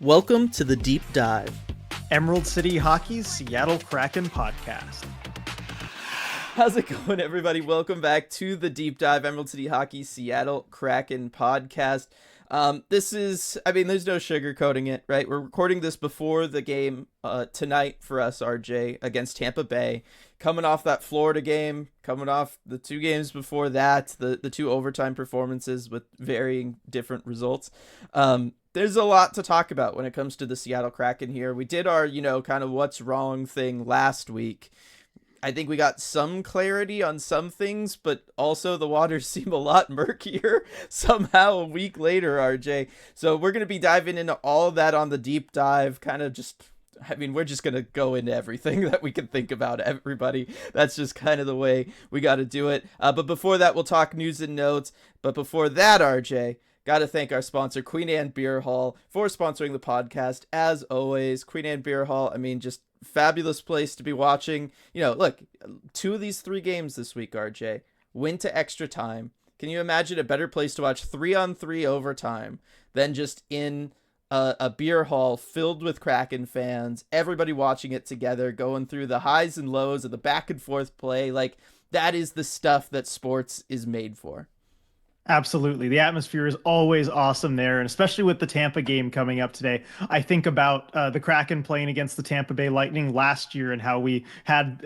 Welcome to the Deep Dive. Emerald City Hockey's Seattle Kraken podcast. How's it going, everybody? Welcome back to the Deep Dive, Emerald City Hockey Seattle Kraken podcast. There's no sugarcoating it, right? We're recording this before the game tonight for us, RJ, against Tampa Bay. Coming off that Florida game, coming off the two games before that, the two overtime performances with varying different results. There's a lot to talk about when it comes to the Seattle Kraken here. We did our, kind of what's wrong thing last week. I think we got some clarity on some things, but also the waters seem a lot murkier somehow a week later, RJ. So we're going to be diving into all of that on the deep dive, we're just going to go into everything that we can think about, everybody. That's just kind of the way we got to do it. But before that, we'll talk news and notes. But before that, RJ, got to thank our sponsor, Queen Anne Beer Hall, for sponsoring the podcast. As always, Queen Anne Beer Hall, just fabulous place to be watching. Look, 2 of these 3 games this week, RJ, went to extra time. Can you imagine a better place to watch 3-on-3 overtime than just in a beer hall filled with Kraken fans, everybody watching it together, going through the highs and lows of the back and forth play? Like, that is the stuff that sports is made for. Absolutely. The atmosphere is always awesome there, and especially with the Tampa game coming up today. I think about the Kraken playing against the Tampa Bay Lightning last year and how we had,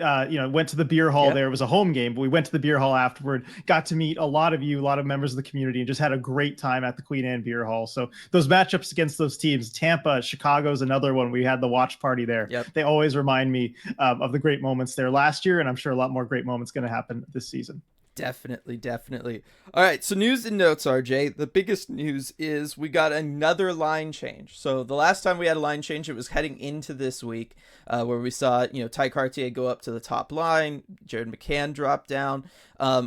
went to the beer hall there. It was a home game, but we went to the beer hall afterward, got to meet a lot of members of the community, and just had a great time at the Queen Anne Beer Hall. So those matchups against those teams, Tampa, Chicago's another one. We had the watch party there. Yep. They always remind me of the great moments there last year, and I'm sure a lot more great moments going to happen this season. Definitely. All right, so news and notes, RJ. The biggest news is we got another line change. So the last time we had a line change, it was heading into this week, where we saw, Ty Cartier go up to the top line, Jared McCann drop down.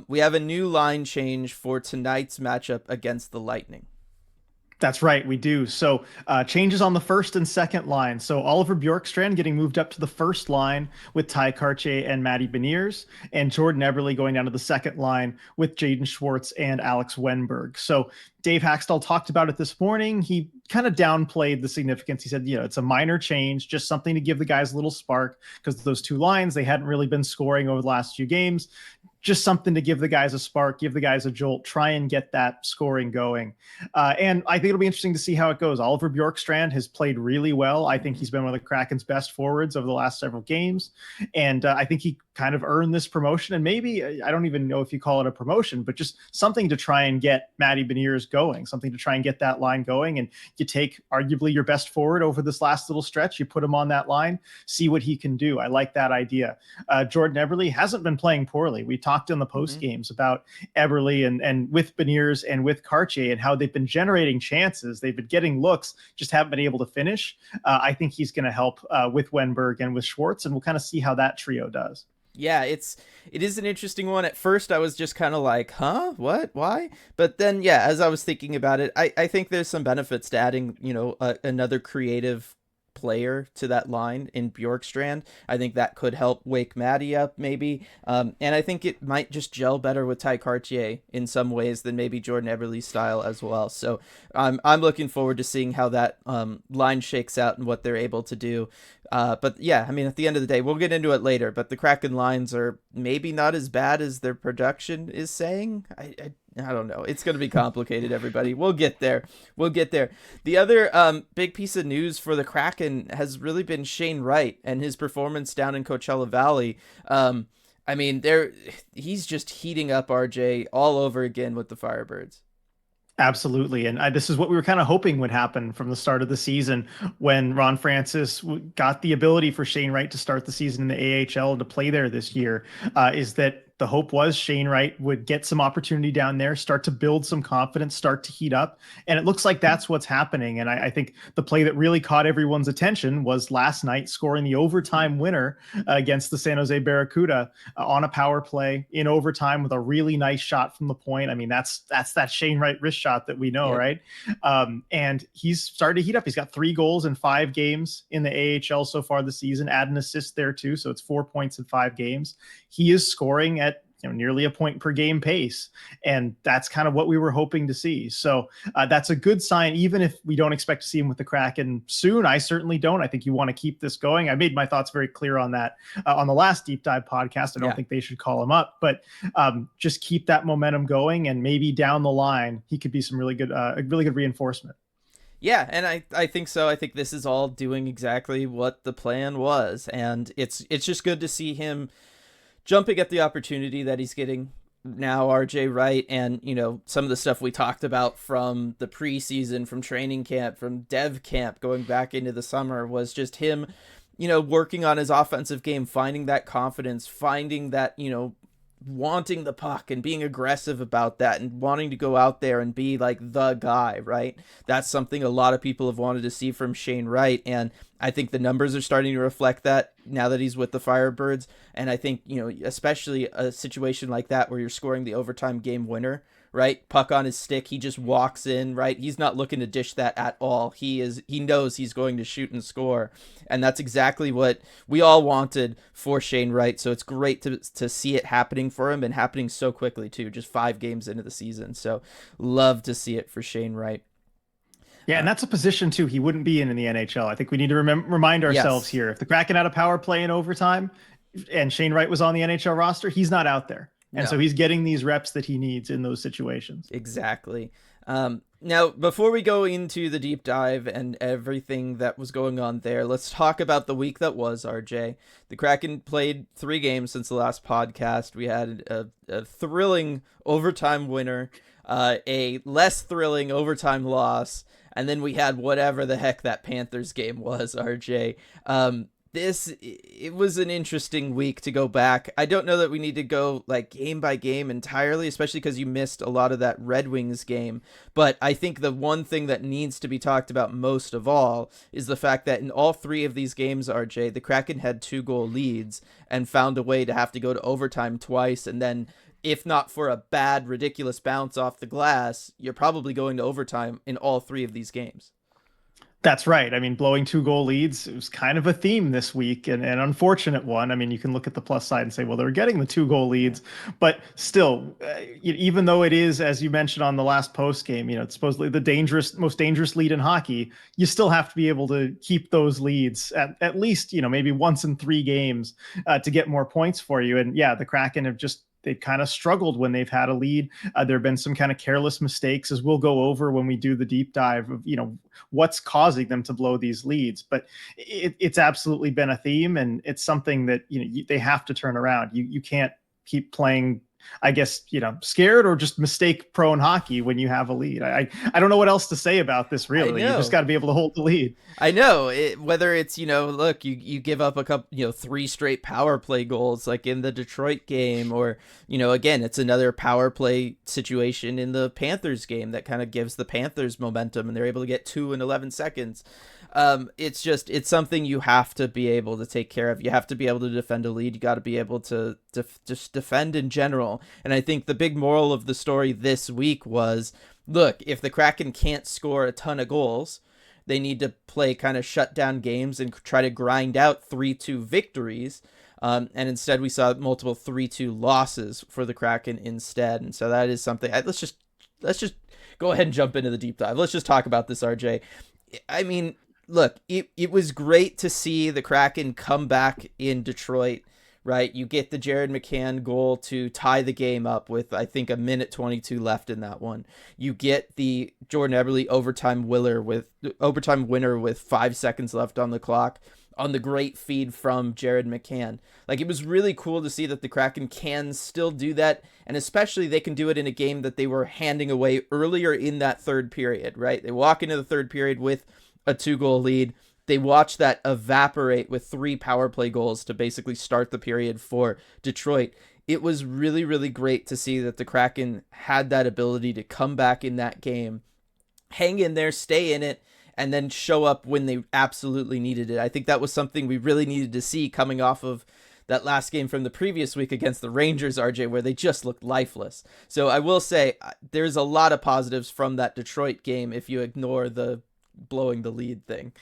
We have a new line change for tonight's matchup against the Lightning. That's right, we do. So changes on the first and second line. So Oliver Bjorkstrand getting moved up to the first line with Ty Cartier and Matty Beniers, and Jordan Eberle going down to the second line with Jaden Schwartz and Alex Wenberg. So Dave Haxtell talked about it this morning. He kind of downplayed the significance. He said, it's a minor change, just something to give the guys a little spark, because those two lines, they hadn't really been scoring over the last few games. Just something to give the guys a spark, give the guys a jolt, try and get that scoring going. And I think it'll be interesting to see how it goes. Oliver Bjorkstrand has played really well. I think he's been one of the Kraken's best forwards over the last several games. And I think he kind of earned this promotion. And maybe, I don't even know if you call it a promotion, but just something to try and get Matty Beniers going, something to try and get that line going. And you take arguably your best forward over this last little stretch, you put him on that line, see what he can do. I like that idea. Jordan Eberle hasn't been playing poorly. We talked in the post games about Eberle and with Beniers and with Cartier and how they've been generating chances. They've been getting looks, just haven't been able to finish. I think he's going to help with Wenberg and with Schwartz, and we'll kind of see how that trio does. Yeah, it is an interesting one. At first, I was just kind of like, huh? What? Why? But then, yeah, as I was thinking about it, I think there's some benefits to adding, another creative player to that line in Bjorkstrand. I think that could help wake Matty up, maybe. And I think it might just gel better with Ty Cartier in some ways than maybe Jordan Eberle's style as well. So I'm looking forward to seeing how that line shakes out and what they're able to do. But yeah, at the end of the day, we'll get into it later, but the Kraken lines are maybe not as bad as their production is saying. I don't know. It's going to be complicated, everybody. We'll get there. The other big piece of news for the Kraken has really been Shane Wright and his performance down in Coachella Valley. He's just heating up, RJ, all over again with the Firebirds. Absolutely. And this is what we were kind of hoping would happen from the start of the season when Ron Francis got the ability for Shane Wright to start the season in the AHL and to play there this year, is that the hope was Shane Wright would get some opportunity down there, start to build some confidence, start to heat up. And it looks like that's what's happening. And I think the play that really caught everyone's attention was last night scoring the overtime winner against the San Jose Barracuda on a power play in overtime with a really nice shot from the point. That's that Shane Wright wrist shot that we know, right? And he's started to heat up. He's got 3 goals in 5 games in the AHL so far this season, add an assist there too. So it's 4 points in 5 games. He is scoring at nearly a point per game pace. And that's kind of what we were hoping to see. So that's a good sign, even if we don't expect to see him with the Kraken soon. I certainly don't. I think you want to keep this going. I made my thoughts very clear on that on the last Deep Dive podcast. I don't think they should call him up, but just keep that momentum going. And maybe down the line, he could be some really good reinforcement. Yeah, and I think so. I think this is all doing exactly what the plan was, and it's just good to see him jumping at the opportunity that he's getting now, RJ, right? And, some of the stuff we talked about from the preseason, from training camp, from dev camp, going back into the summer, was just him, working on his offensive game, finding that confidence, finding that, wanting the puck and being aggressive about that and wanting to go out there and be like the guy, right? That's something a lot of people have wanted to see from Shane Wright, and I think the numbers are starting to reflect that now that he's with the Firebirds. And I think, especially a situation like that where you're scoring the overtime game winner, right? Puck on his stick, he just walks in, right? He's not looking to dish that at all. He knows he's going to shoot and score. And that's exactly what we all wanted for Shane Wright. So it's great to see it happening for him, and happening so quickly too, just 5 games into the season. So love to see it for Shane Wright. Yeah, and that's a position too he wouldn't be in the NHL. I think we need to remind ourselves here. If the Kraken had a power play in overtime and Shane Wright was on the NHL roster, he's not out there. And so he's getting these reps that he needs in those situations. Exactly. Now, before we go into the deep dive and everything that was going on there, let's talk about the week that was, RJ. The Kraken played 3 games since the last podcast. We had a thrilling overtime winner, a less thrilling overtime loss, and then we had whatever the heck that Panthers game was, RJ. It was an interesting week to go back. I don't know that we need to go like game by game entirely, especially because you missed a lot of that Red Wings game. But I think the one thing that needs to be talked about most of all is the fact that in all 3 of these games, RJ, the Kraken had 2-goal leads and found a way to have to go to overtime twice. And then if not for a bad, ridiculous bounce off the glass, you're probably going to overtime in all 3 of these games. That's right. I mean, blowing 2-goal leads, it was kind of a theme this week, and an unfortunate one. I mean, you can look at the plus side and say, well, they're getting the 2-goal leads, but still, even though it is, as you mentioned on the last post game, it's supposedly the most dangerous lead in hockey, you still have to be able to keep those leads at least, maybe once in 3 games to get more points for you. And yeah, the Kraken have they've kind of struggled when they've had a lead. There have been some kind of careless mistakes, as we'll go over when we do the deep dive of, what's causing them to blow these leads. But it's absolutely been a theme, and it's something that, they have to turn around. You can't keep playing, I guess, scared or just mistake prone hockey when you have a lead. I don't know what else to say about this, really. You just got to be able to hold the lead. I know whether it's, look, you give up a couple, 3 straight power play goals like in the Detroit game, or, again, it's another power play situation in the Panthers game that kind of gives the Panthers momentum and they're able to get 2 in 11 seconds. It's something you have to be able to take care of. You have to be able to defend a lead. You got to be able to just defend in general. And I think the big moral of the story this week was, look, if the Kraken can't score a ton of goals, they need to play kind of shutdown games and try to grind out 3-2 victories. And instead we saw multiple 3-2 losses for the Kraken instead. And so that is something. Let's just go ahead and jump into the deep dive. Let's just talk about this, RJ. I mean, look, it was great to see the Kraken come back in Detroit, right? You get the Jared McCann goal to tie the game up with, I think, 1:22 left in that one. You get the Jordan Eberle overtime winner with 5 seconds left on the clock on the great feed from Jared McCann. Like, it was really cool to see that the Kraken can still do that, and especially they can do it in a game that they were handing away earlier in that third period, right? They walk into the third period with a 2-goal lead. They watch that evaporate with 3 power play goals to basically start the period for Detroit. It was really, really great to see that the Kraken had that ability to come back in that game, hang in there, stay in it, and then show up when they absolutely needed it. I think that was something we really needed to see coming off of that last game from the previous week against the Rangers, RJ, where they just looked lifeless. So I will say there's a lot of positives from that Detroit game if you ignore the blowing the lead thing.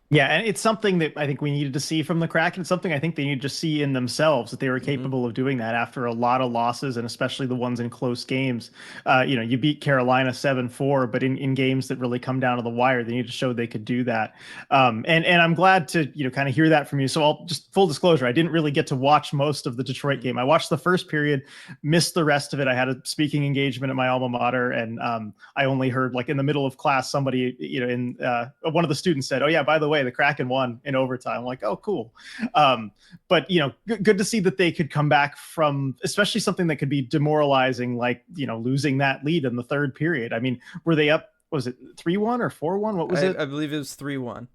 Yeah, and it's something that I think we needed to see from the Kraken. It's something I think they needed to see in themselves that they were Hmm. capable of doing that after a lot of losses, and especially the ones in close games. You beat Carolina 7-4, but in games that really come down to the wire, they need to show they could do that. And I'm glad to kind of hear that from you. So I'll just full disclosure, I didn't really get to watch most of the Detroit Hmm. game. I watched the first period, missed the rest of it. I had a speaking engagement at my alma mater, and I only heard like in the middle of class somebody in one of the students said, "Oh yeah, by the way, the Kraken won in overtime." I'm like, "Oh cool," um, but good to see that they could come back from especially something that could be demoralizing, like losing that lead in the third period. I mean, were they up? Was it 3-1 or 4-1? What was it? I believe it was 3-1.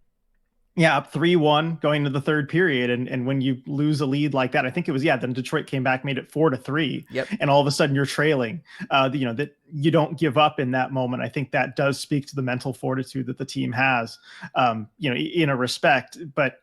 Yeah, up 3-1 going to the third period. And when you lose a lead like that, I think it was, yeah, then Detroit came back, made it 4-3. Yep. And all of a sudden you're trailing. That you don't give up in that moment. I think that does speak to the mental fortitude that the team has, in a respect. But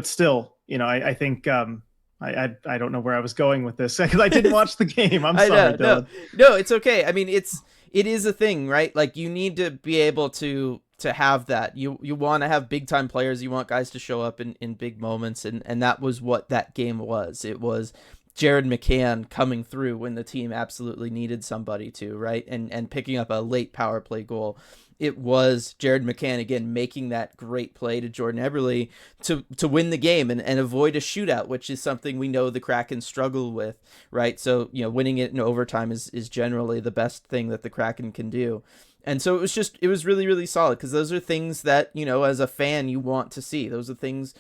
still, I think I don't know where I was going with this because I didn't watch the game. I'm I sorry, know. No, Dylan. no, it's okay. I mean, it is a thing, right? Like you need to be able to have that. You want to have big time players. You want guys to show up in big moments, and that was what that game was. It was Jared McCann coming through when the team absolutely needed somebody to, right? And picking up a late power play goal. It was Jared McCann again making that great play to Jordan Eberle to win the game and avoid a shootout, which is something we know the Kraken struggle with, right? So, winning it in overtime is generally the best thing that the Kraken can do. And so it was really, really solid because those are things that, as a fan, you want to see. Those are things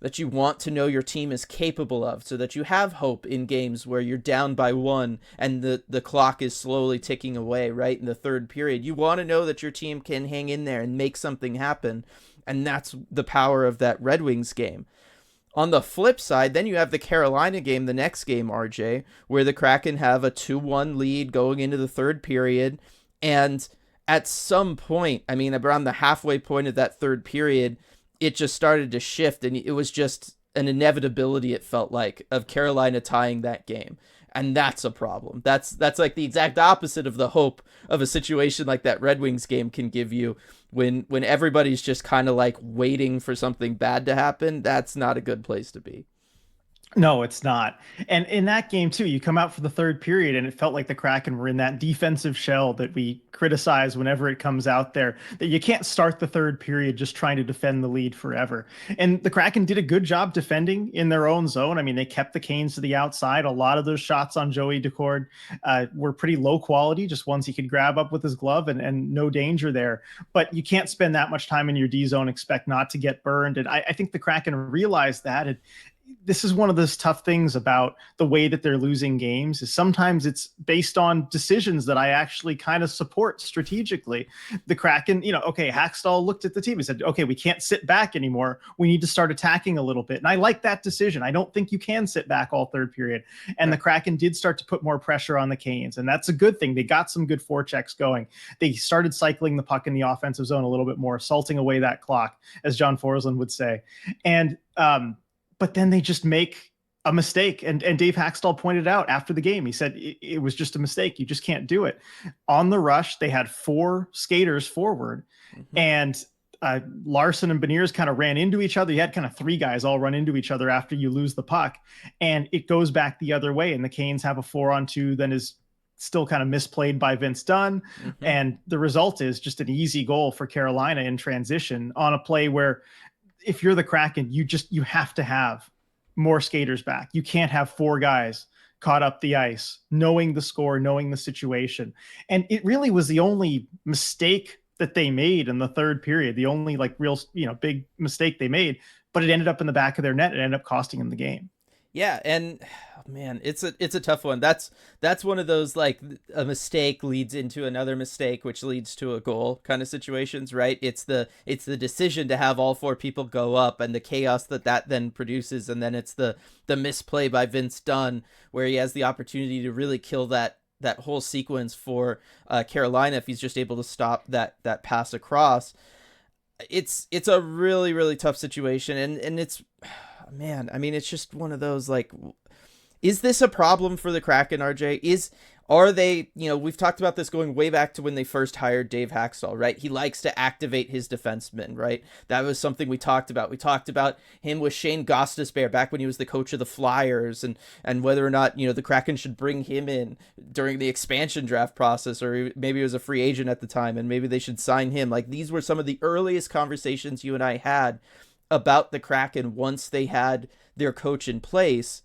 that you want to know your team is capable of so that you have hope in games where you're down by one and the clock is slowly ticking away, right? In the third period, you want to know that your team can hang in there and make something happen. And that's the power of that Red Wings game. On the flip side, then you have the Carolina game, the next game, RJ, where the Kraken have a 2-1 lead going into the third period. And at some point, I mean, around the halfway point of that third period, it just started to shift, and it was just an inevitability, it felt like, of Carolina tying that game. And that's a problem. That's like the exact opposite of the hope of a situation like that Red Wings game can give you when everybody's just kind of like waiting for something bad to happen. That's not a good place to be. No, it's not. And in that game too, you come out for the third period and it felt like the Kraken were in that defensive shell that we criticize whenever it comes out there, that you can't start the third period just trying to defend the lead forever. And the Kraken did a good job defending in their own zone. I mean, they kept the Canes to the outside. A lot of those shots on Joey Decord were pretty low quality, just ones he could grab up with his glove and no danger there. But you can't spend that much time in your D zone, expect not to get burned. And I think the Kraken realized that. This is one of those tough things about the way that they're losing games is sometimes it's based on decisions that I actually kind of support strategically. The Kraken, okay, Hackstall looked at the team and said, okay, we can't sit back anymore. We need to start attacking a little bit. And I like that decision. I don't think you can sit back all third period. And Right. the Kraken did start to put more pressure on the Canes. And that's a good thing. They got some good forechecks going. They started cycling the puck in the offensive zone a little bit more, salting away that clock, as John Forsland would say. And, but then they just make a mistake. And Dave Hackstall pointed out after the game, he said it was just a mistake. You just can't do it. On the rush, they had four skaters forward, Mm-hmm. and Larson and Beniers kind of ran into each other. You had kind of three guys all run into each other after you lose the puck, and it goes back the other way. And the Canes have a 4-on-2, then is still kind of misplayed by Vince Dunn. Mm-hmm. And the result is just an easy goal for Carolina in transition on a play where if you're the Kraken, you have to have more skaters back. You can't have four guys caught up the ice, knowing the score, knowing the situation. And it really was the only mistake that they made in the third period, the only like real, big mistake they made, but it ended up in the back of their net. It ended up costing them the game. Yeah, and oh, man, it's a tough one. That's one of those like a mistake leads into another mistake, which leads to a goal kind of situations, right? It's the decision to have all four people go up and the chaos that then produces, and then it's the misplay by Vince Dunn where he has the opportunity to really kill that whole sequence for Carolina if he's just able to stop that pass across. It's a really, really tough situation, and it's, man, I mean, it's just one of those like Is this a problem for the Kraken, RJ? Are they, we've talked about this going way back to when they first hired Dave Haxtell, right? He likes to activate his defensemen, right? That was something we talked about. We talked about him with Shane Gostisbehere back when he was the coach of the Flyers, and whether or not, the Kraken should bring him in during the expansion draft process, or maybe he was a free agent at the time and maybe they should sign him. Like, these were some of the earliest conversations you and I had about the Kraken once they had their coach in place.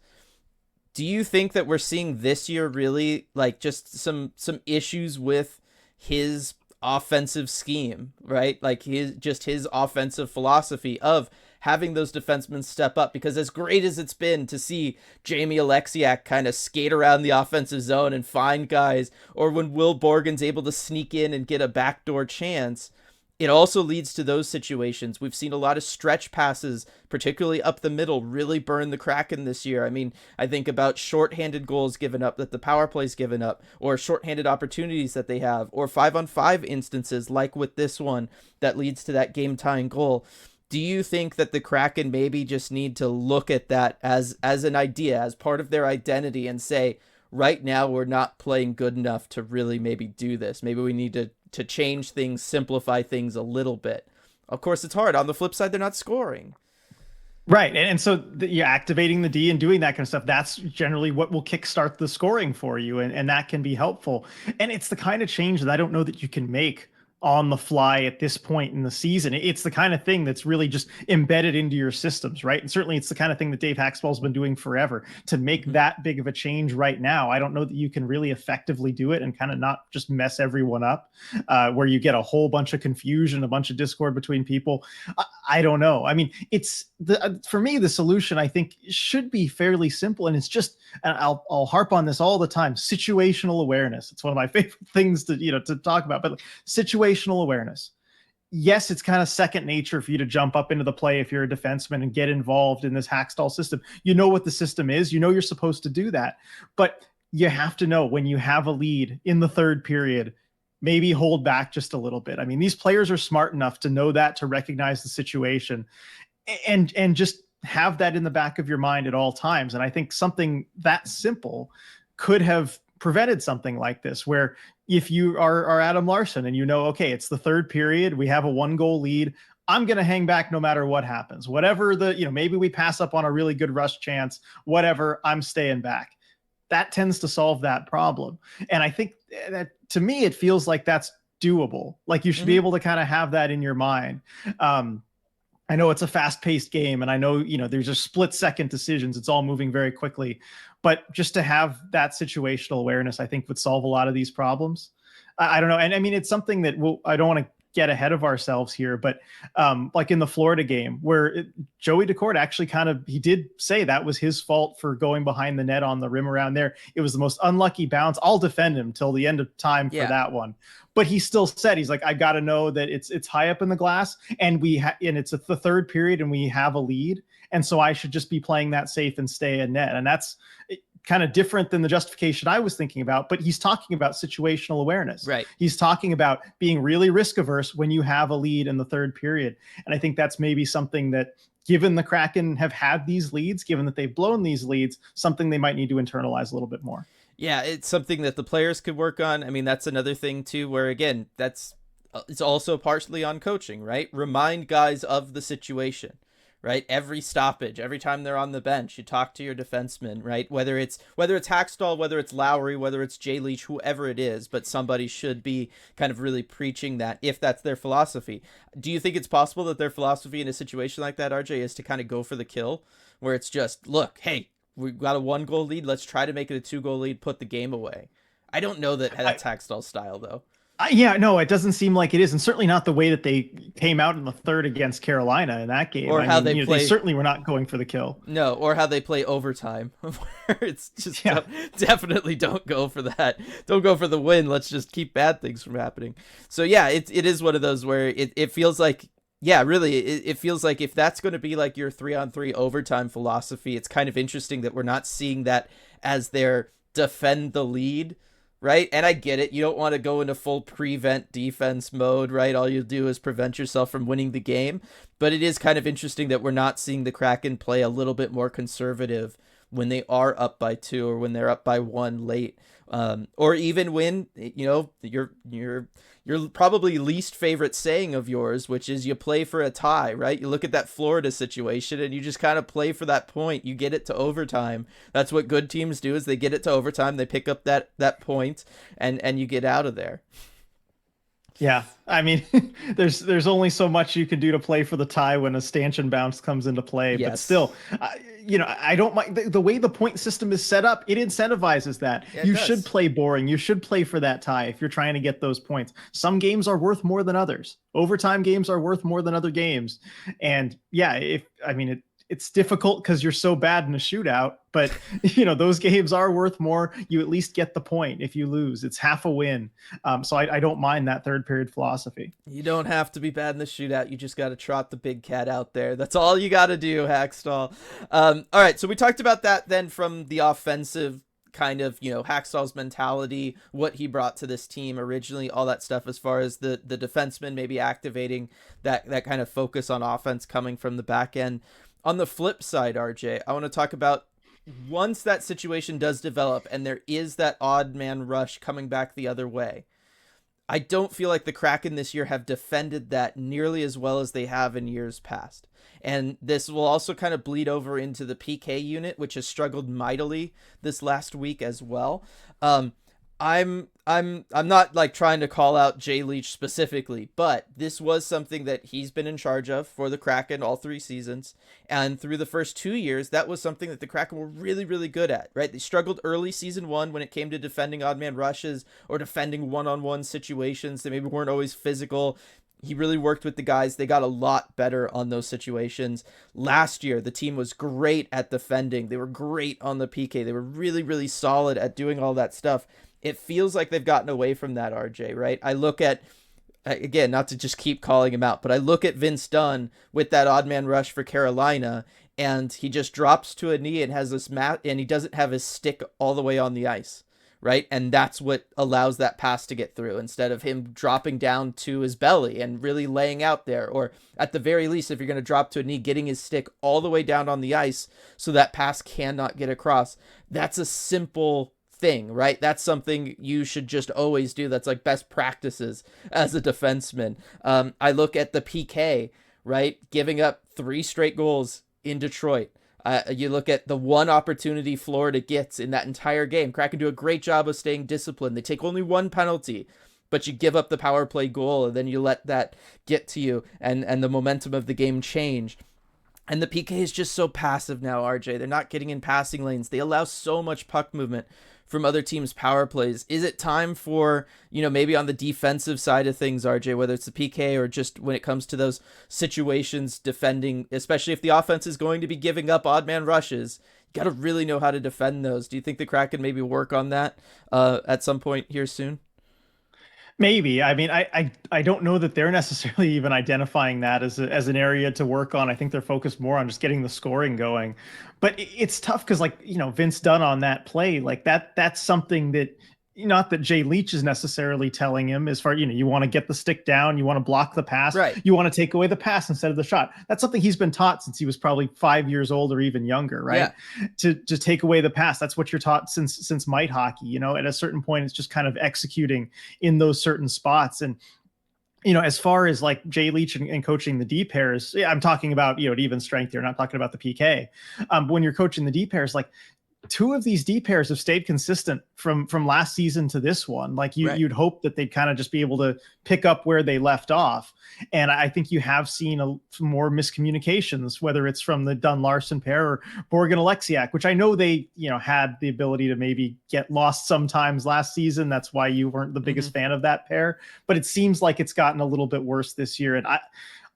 Do you think that we're seeing this year really like just some issues with his offensive scheme, right? Like his offensive philosophy of having those defensemen step up? Because as great as it's been to see Jamie Alexiak kind of skate around the offensive zone and find guys, or when Will Borgen's able to sneak in and get a backdoor chance, it also leads to those situations. We've seen a lot of stretch passes, particularly up the middle, really burn the Kraken this year. I mean, I think about shorthanded goals given up that the power play's given up, or shorthanded opportunities that they have, or 5-on-5 instances like with this one that leads to that game-tying goal. Do you think that the Kraken maybe just need to look at that as an idea, as part of their identity, and say, right now we're not playing good enough to really maybe do this. Maybe we need to change things, simplify things a little bit. Of course, it's hard. On the flip side, they're not scoring. Right. And so you're activating the D and doing that kind of stuff. That's generally what will kickstart the scoring for you. And that can be helpful. And it's the kind of change that I don't know that you can make on the fly at this point in the season. It's the kind of thing that's really just embedded into your systems, right? And certainly it's the kind of thing that Dave Haxtell's been doing forever. To make that big of a change right now, I don't know that you can really effectively do it and kind of not just mess everyone up, where you get a whole bunch of confusion, a bunch of discord between people. I don't know. I mean, for me, the solution I think should be fairly simple, and it's just, and I'll harp on this all the time, situational awareness. It's one of my favorite things to talk about, but situational awareness. Yes, it's kind of second nature for you to jump up into the play if you're a defenseman and get involved in this Hackstall system. You know what the system is. You know you're supposed to do that. But you have to know when you have a lead in the third period, maybe hold back just a little bit. I mean, these players are smart enough to know that, to recognize the situation, and just have that in the back of your mind at all times. And I think something that simple could have prevented something like this, where if you are Adam Larson and okay, it's the third period, we have a 1-goal lead, I'm going to hang back no matter what happens. Whatever maybe we pass up on a really good rush chance, whatever, I'm staying back. That tends to solve that problem. And I think that, to me, it feels like that's doable. Like you should be able to kind of have that in your mind. I know it's a fast-paced game, and I know, there's just split-second decisions. It's all moving very quickly. But just to have that situational awareness, I think, would solve a lot of these problems. I don't know. And I mean, it's something that I don't want to get ahead of ourselves here, but like in the Florida game where Joey Decourt actually he did say that was his fault for going behind the net on the rim around there. It was the most unlucky bounce. I'll defend him till the end of time for that one. But he still said, he's like, I got to know that it's high up in the glass, and and it's the third period and we have a lead. And so I should just be playing that safe and stay in net. And that's kind of different than the justification I was thinking about, but he's talking about situational awareness. Right. He's talking about being really risk averse when you have a lead in the third period. And I think that's maybe something that, given the Kraken have had these leads, given that they've blown these leads, something they might need to internalize a little bit more. Yeah, it's something that the players could work on. I mean, that's another thing too, where again, it's also partially on coaching, right? Remind guys of the situation. Right, every stoppage, every time they're on the bench, you talk to your defenseman, right? Whether it's Hackstall, whether it's Lowry, whether it's Jay Leach, whoever it is, but somebody should be kind of really preaching that, if that's their philosophy. Do you think it's possible that their philosophy in a situation like that, RJ, is to kind of go for the kill, where it's just, look, hey, we've got a 1-goal lead, let's try to make it a 2-goal lead, put the game away? I don't know that that's Hackstall's style, though. Yeah, no, it doesn't seem like it is, and certainly not the way that they came out in the third against Carolina in that game. Or how they play. They certainly were not going for the kill. No, or how they play overtime, where it's just definitely don't go for that. Don't go for the win. Let's just keep bad things from happening. So yeah, it is one of those where it feels like, yeah, really, it feels like if that's going to be like your 3-on-3 overtime philosophy, it's kind of interesting that we're not seeing that as their defend the lead. Right. And I get it. You don't want to go into full prevent defense mode. Right. All you do is prevent yourself from winning the game. But it is kind of interesting that we're not seeing the Kraken play a little bit more conservative when they are up by 2 or when they're up by 1 late. Or even when, your probably least favorite saying of yours, which is you play for a tie, right? You look at that Florida situation and you just kind of play for that point. You get it to overtime. That's what good teams do, is they get it to overtime, they pick up that point, and you get out of there. Yeah, I mean, there's only so much you can do to play for the tie when a stanchion bounce comes into play. But Yes. still, I don't mind the way the point system is set up. It incentivizes that. Yeah, it You should does. play boring. You should play for that tie if you're trying to get those points. Some games are worth more than others. Overtime games are worth more than other games. And yeah, if I mean it. It's difficult because you're so bad in a shootout, but those games are worth more. You at least get the point. If you lose, it's half a win. So I don't mind that third period philosophy. You don't have to be bad in the shootout. You just got to trot the big cat out there. That's all you got to do, Hackstall. All right, so we talked about that then from the offensive kind of, Hackstall's mentality, what he brought to this team originally, all that stuff as far as the defenseman maybe activating that kind of focus on offense coming from the back end. On the flip side, RJ, I want to talk about once that situation does develop and there is that odd man rush coming back the other way. I don't feel like the Kraken this year have defended that nearly as well as they have in years past. And this will also kind of bleed over into the PK unit, which has struggled mightily this last week as well. I'm not like trying to call out Jay Leach specifically, but this was something that he's been in charge of for the Kraken all 3 seasons. And through the first 2 years, that was something that the Kraken were really, really good at, right? They struggled early season 1 when it came to defending odd man rushes or defending one-on-one situations. They maybe weren't always physical. He really worked with the guys. They got a lot better on those situations. Last year, the team was great at defending. They were great on the PK. They were really, really solid at doing all that stuff. It feels like they've gotten away from that, RJ, right? I look at, again, not to just keep calling him out, but I look at Vince Dunn with that odd man rush for Carolina, and he just drops to a knee and has this and he doesn't have his stick all the way on the ice, right? And that's what allows that pass to get through instead of him dropping down to his belly and really laying out there. Or at the very least, if you're going to drop to a knee, getting his stick all the way down on the ice so that pass cannot get across. That's a simple thing, right? That's something you should just always do. That's like best practices as a defenseman. I look at the PK, right? Giving up 3 straight goals in Detroit. You look at the one opportunity Florida gets in that entire game. Kraken do a great job of staying disciplined. They take only 1 penalty, but you give up the power play goal, and then you let that get to you, and the momentum of the game change. And the PK is just so passive now, RJ. They're not getting in passing lanes. They allow so much puck movement from other teams' power plays. Is it time for, maybe on the defensive side of things, RJ, whether it's the PK or just when it comes to those situations defending, especially if the offense is going to be giving up odd man rushes, you got to really know how to defend those. Do you think the Kraken maybe work on that at some point here soon? Maybe. I mean, I don't know that they're necessarily even identifying that as an area to work on. I think they're focused more on just getting the scoring going. But it's tough because, like, Vince Dunn on that play, like that's something that, not that Jay Leach is necessarily telling him, as far, you want to get the stick down, you want to block the pass, Right. you want to take away the pass instead of the shot. That's something he's been taught since he was probably 5 years old or even younger, right? Yeah. To take away the pass. That's what you're taught since might hockey. At a certain point, it's just kind of executing in those certain spots. And as far as like Jay Leach and coaching the D pairs, yeah, I'm talking about, at even strength here, not talking about the PK. When you're coaching the D pairs, like 2 of these D pairs have stayed consistent from last season to this one. Like Right. you'd hope that they'd kind of just be able to pick up where they left off. And I think you have seen more miscommunications, whether it's from the Dunn Larson pair or Borg and Alexiak, which I know they, had the ability to maybe get lost sometimes last season. That's why you weren't the biggest fan of that pair, but it seems like it's gotten a little bit worse this year. And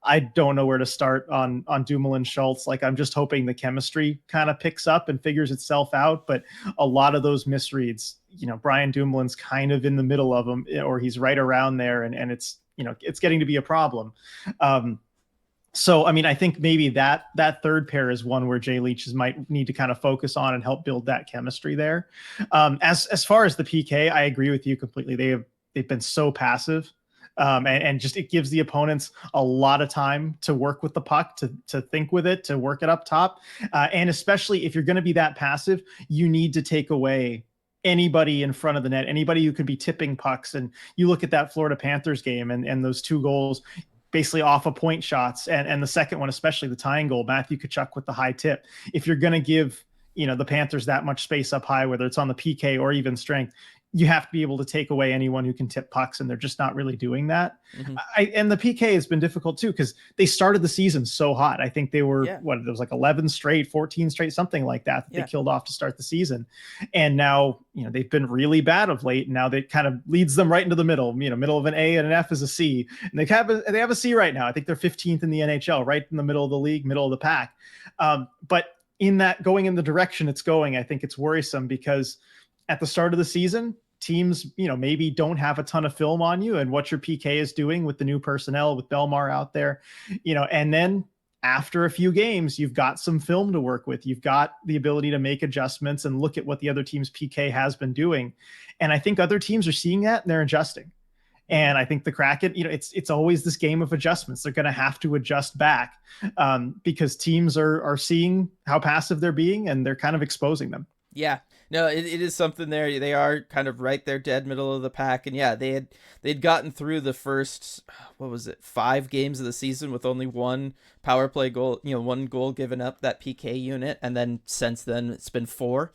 I don't know where to start on Dumoulin Schultz. Like, I'm just hoping the chemistry kind of picks up and figures itself out. But a lot of those misreads, Brian Dumoulin's kind of in the middle of them, or he's right around there. And it's, it's getting to be a problem. So, I mean, I think maybe that third pair is one where Jay Leach might need to kind of focus on and help build that chemistry there. As far as the PK, I agree with you completely. They've been so passive and just it gives the opponents a lot of time to work with the puck, to think with it, to work it up top. And especially if you're going to be that passive, you need to take away anybody in front of the net, anybody who could be tipping pucks. And you look at that Florida Panthers game and those 2 goals basically off of point shots. And the second one, especially the tying goal, Matthew Tkachuk with the high tip. If you're going to give, the Panthers that much space up high, whether it's on the PK or even strength, you have to be able to take away anyone who can tip pucks, and they're just not really doing that. Mm-hmm. And the PK has been difficult too, because they started the season so hot. I think they were, it was like 11 straight, 14 straight, something like that they killed off to start the season. And now, they've been really bad of late. And now they kind of leads them right into the middle, middle of an A and an F is a C. And they have a C right now. I think they're 15th in the NHL, right in the middle of the league, middle of the pack. But in that going in the direction it's going, I think it's worrisome because at the start of the season, teams, maybe don't have a ton of film on you and what your PK is doing with the new personnel, with Belmar out there, and then after a few games, you've got some film to work with. You've got the ability to make adjustments and look at what the other team's PK has been doing. And I think other teams are seeing that and they're adjusting. And I think the Kraken, it's always this game of adjustments. They're going to have to adjust back because teams are seeing how passive they're being and they're kind of exposing them. Yeah, no, it is something there. They are kind of right there, dead middle of the pack, and yeah, they'd gotten through the first 5 games of the season with only 1 power play goal, 1 goal given up, that PK unit, and then since then it's been 4,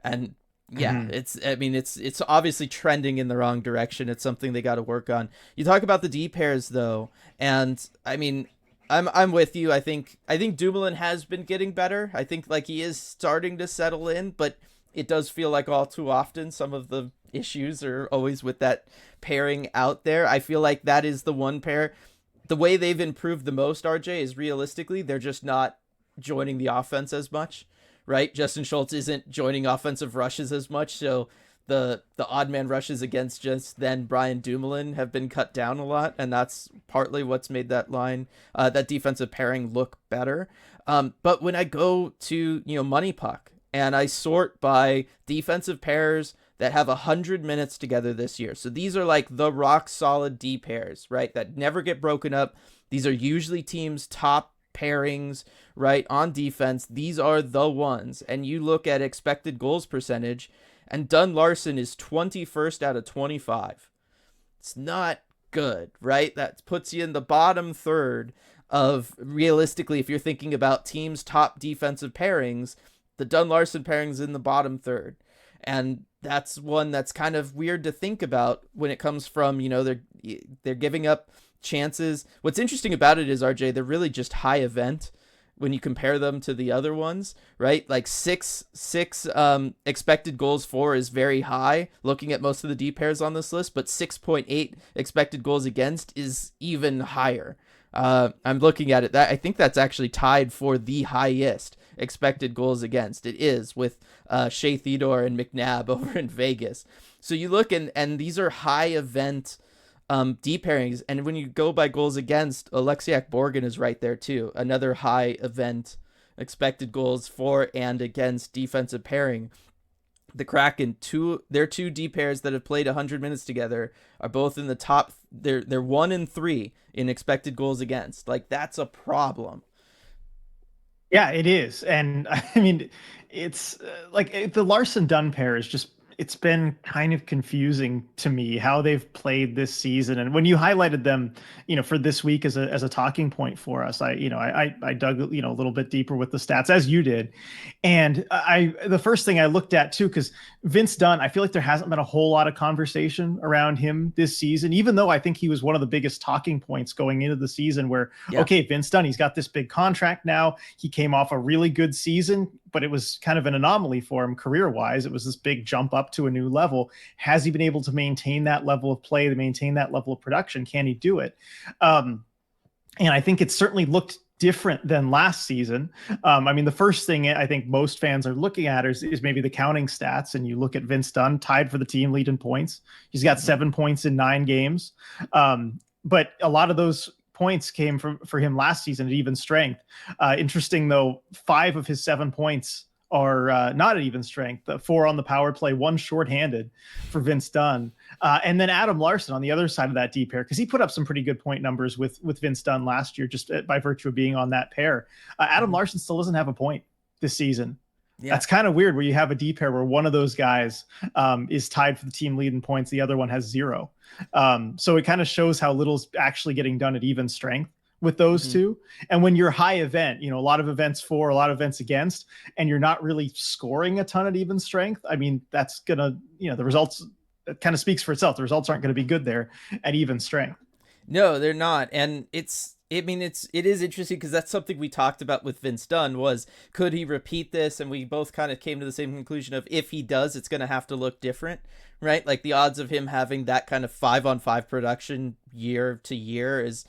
and yeah, it's obviously trending in the wrong direction. It's something they got to work on. You talk about the D pairs though, and I mean, I'm with you. I think Dumoulin has been getting better. I think he is starting to settle in, but it does feel like all too often some of the issues are always with that pairing out there. I feel like that is the one pair. The way they've improved the most, RJ, is realistically they're just not joining the offense as much, right? Justin Schultz isn't joining offensive rushes as much, so the odd man rushes against just then Brian Dumoulin have been cut down a lot, and that's partly what's made that line, that defensive pairing look better. But when I go to Money Puck and I sort by defensive pairs that have 100 minutes together this year, so these are like the rock solid D pairs, right? That never get broken up. These are usually teams' top pairings, right, on defense. These are the ones, and you look at expected goals percentage. And Dunn Larson is 21st out of 25. It's not good, right? That puts you in the bottom third of, realistically, if you're thinking about teams' top defensive pairings, the Dunn Larson pairing's in the bottom third. And that's one that's kind of weird to think about when it comes from, they're giving up chances. What's interesting about it is, RJ, they're really just high event when you compare them to the other ones, right? Like six expected goals for is very high looking at most of the D pairs on this list, but 6.8 expected goals against is even higher. I'm looking at it. I think that's actually tied for the highest expected goals against. It is with Shea Theodore and McNabb over in Vegas. So you look and these are high event D pairings, and when you go by goals against, Alexiak Borgen is right there too. Another high event expected goals for and against defensive pairing. The Kraken, their 2 D pairs that have played 100 minutes together are both in the top. They're 1 and 3 in expected goals against. That's a problem. Yeah, it is, and I mean, it's the Larson Dunn pair is just. It's been kind of confusing to me how they've played this season. And when you highlighted them, for this week as a talking point for us, I dug, a little bit deeper with the stats as you did. And the first thing I looked at too, because Vince Dunn, I feel like there hasn't been a whole lot of conversation around him this season, even though I think he was one of the biggest talking points going into the season where, okay, Vince Dunn, he's got this big contract now. He came off a really good season, but it was kind of an anomaly for him career-wise. It was this big jump up to a new level. Has he been able to maintain that level of play, to maintain that level of production? Can he do it? And I think it certainly looked different than last season. I mean, the first thing I think most fans are looking at is maybe the counting stats. And you look at Vince Dunn, tied for the team lead in points. He's got 7 points in 9 games. But a lot of those points came for him last season at even strength. Interesting though, 5 of his 7 points are not at even strength. 4 on the power play, 1 shorthanded for Vince Dunn. And then Adam Larson on the other side of that D pair, because he put up some pretty good point numbers with Vince Dunn last year, just by virtue of being on that pair. Adam Larson still doesn't have a point this season. Yeah. That's kind of weird where you have a D pair where one of those guys is tied for the team lead in points. The other one has 0. So it kind of shows how little's actually getting done at even strength with those two. And when you're high event, a lot of events for, a lot of events against, and you're not really scoring a ton at even strength, I mean, that's going to, the results, it kind of speaks for itself. The results aren't going to be good there at even strength. No, they're not. And it is interesting because that's something we talked about with Vince Dunn was, could he repeat this? And we both kind of came to the same conclusion of, if he does, it's going to have to look different, right? Like the odds of him having that kind of 5-on-5 production year to year is